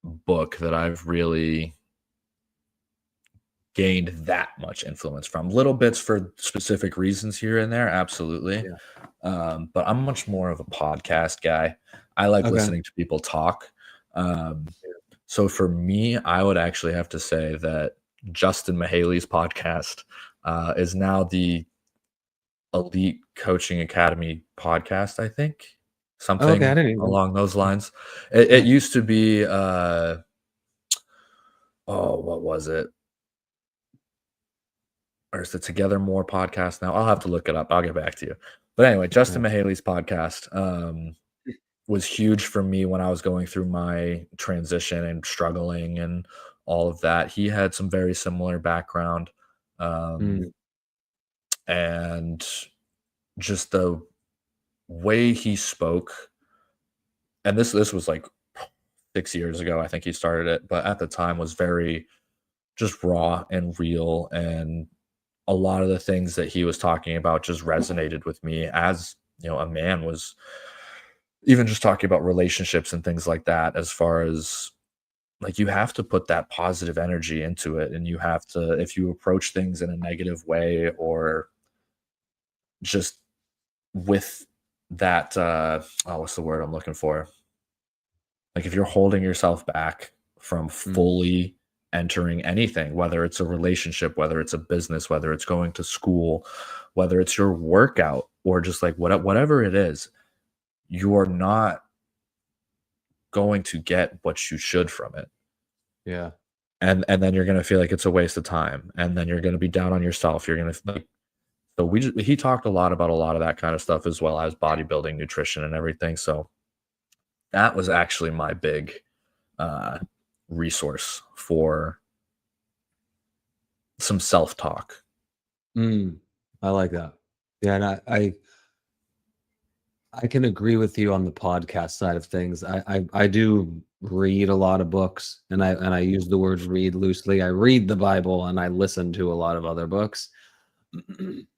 book that I've really gained that much influence from. Little bits for specific reasons here and there, absolutely. Yeah. But I'm much more of a podcast guy. I like Okay. listening to people talk. Um, so for me, I would actually have to say that Justin Mahaley's podcast is now the Elite Coaching Academy podcast, I think. Oh, okay. I Something didn't even. along those lines. It Yeah. used to be, oh, what was it? Or is it Together More podcast now? I'll have to look it up. I'll get back to you. But anyway, Yeah. Justin Mahaley's podcast was huge for me when I was going through my transition and struggling and all of that. He had some very similar background, Mm, and just the way he spoke. And this was like 6 years ago. I think he started it, but at the time was very just raw and real, and a lot of the things that he was talking about just resonated with me as, a man was even just talking about relationships and things like that as far as like you have to put that positive energy into it and you have to if you approach things in a negative way or just with that oh what's the word I'm looking for? Like if you're holding yourself back from mm, fully entering anything, whether it's a relationship, whether it's a business, whether it's going to school, whether it's your workout or just like whatever it is, you are not going to get what you should from it. yeah. And then you're going to feel like it's a waste of time. And then you're going to be down on yourself. You're going to like so he talked a lot about a lot of that kind of stuff as well as bodybuilding, nutrition and everything. So that was actually my big uh resource for some self-talk. Mm, I like that. Yeah, and I I can agree with you on the podcast side of things. I do read a lot of books, and I use the word read loosely. I read the Bible and I listen to a lot of other books.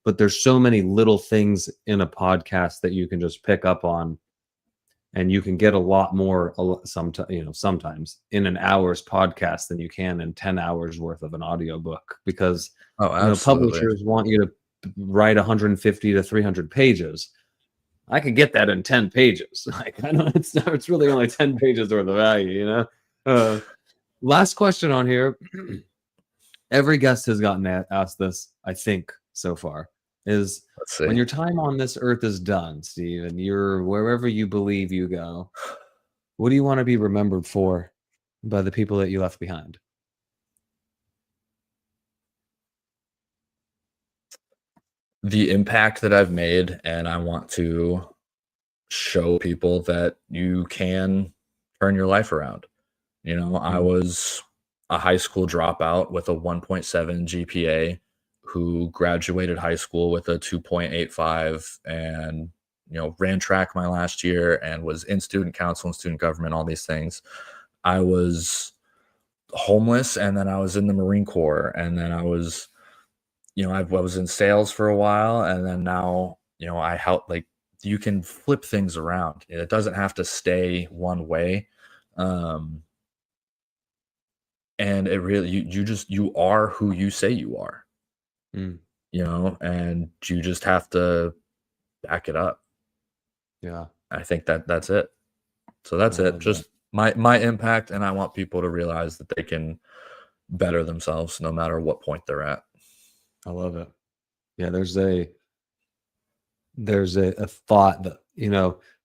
But there's so many little things in a podcast that you can just pick up on, and you can get a lot more sometimes in an hour's podcast than you can in 10 hours worth of an audiobook, because Oh, absolutely. publishers want you to write 150 to 300 pages. I could get that in 10 pages. Like, I know it's really only 10 pages worth of value. Last question on here. Every guest has gotten asked this, I think, so far, is Let's when see. your time on this earth is done, Steve, and you're wherever you believe you go, what do you want to be remembered for by the people that you left behind? The impact that I've made, and I want to show people that you can turn your life around. I Mm, was a high school dropout with a 1.7 GPA who graduated high school with a 2.85 and, ran track my last year and was in student council and student government, all these things. I was homeless, and then I was in the Marine Corps, and then I was in sales for a while, and then now, I help, like, you can flip things around. It doesn't have to stay one way. Um, and it really, you are who you say you are, mm, and you just have to back it up. yeah, I think that's it. So I that's it. love that. Just my impact, and I want people to realize that they can better themselves no matter what point they're at. I love it. Yeah, there's a thought that,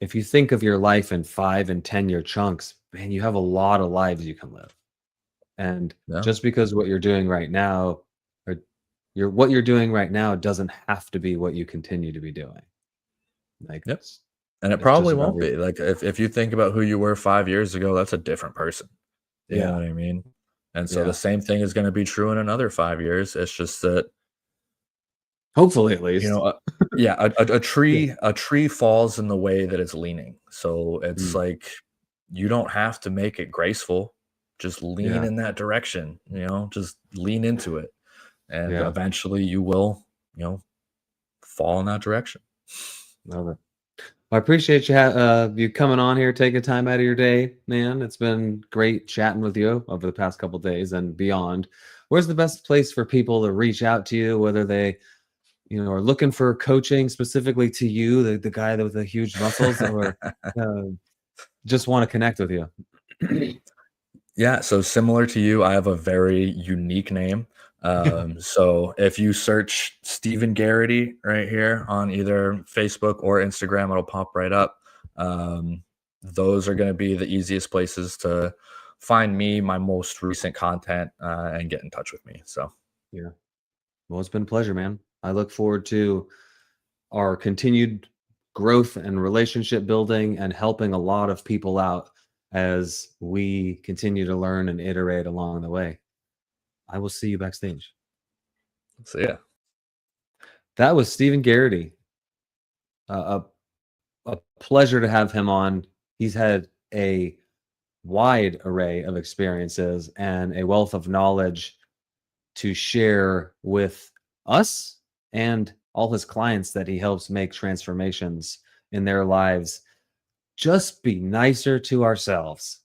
if you think of your life in 5 and 10 year chunks, man, you have a lot of lives you can live. And Yeah. just because what you're doing right now, or what you're doing right now, doesn't have to be what you continue to be doing. Like, Yep. And it it's just probably about won't be. Like, if you think about who you were 5 years ago, that's a different person. You know yeah, what I mean? And so the yeah. same thing is gonna be true in another 5 years. It's just that, Hopefully, at you least. know, yeah, a Yeah. tree falls in the way that it's leaning. So it's Mm, like, you don't have to make it graceful. Just lean yeah, in that direction, just lean into it. And yeah. eventually you will, you know, fall in that direction. Love it. I appreciate you coming on here, taking time out of your day, man. It's been great chatting with you over the past couple days and beyond. Where's the best place for people to reach out to you, whether they, are looking for coaching specifically to you, the guy with the huge muscles, or uh, just want to connect with you? Yeah, so similar to you, I have a very unique name. So if you search Steven Gerraughty right here on either Facebook or Instagram, it'll pop right up. Those are going to be the easiest places to find me, my most recent content, and get in touch with me. So, Yeah. Well, it's been a pleasure, man. I look forward to our continued growth and relationship building and helping a lot of people out as we continue to learn and iterate along the way. I will see you backstage. yeah. That was Stephen Garrity. A pleasure to have him on. He's had a wide array of experiences and a wealth of knowledge to share with us and all his clients that he helps make transformations in their lives. Just be nicer to ourselves.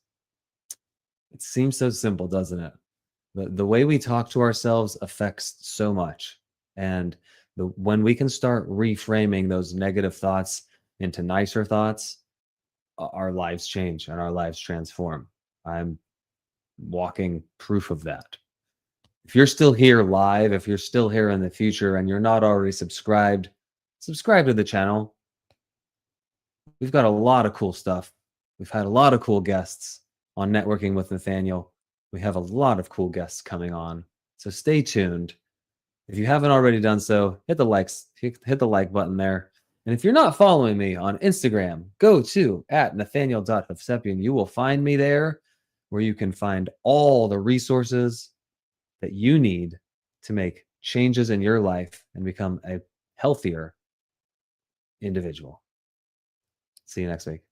It seems so simple, doesn't it? The way we talk to ourselves affects so much. And when we can start reframing those negative thoughts into nicer thoughts, our lives change and our lives transform. I'm walking proof of that. If you're still here live, if you're still here in the future and you're not already subscribed, subscribe to the channel. We've got a lot of cool stuff. We've had a lot of cool guests on Networking with Nathaniel. We have a lot of cool guests coming on. So stay tuned. If you haven't already done so, hit the like button there. And if you're not following me on Instagram, go to @nathaniel.hovsepian. You will find me there, where you can find all the resources that you need to make changes in your life and become a healthier individual. See you next week.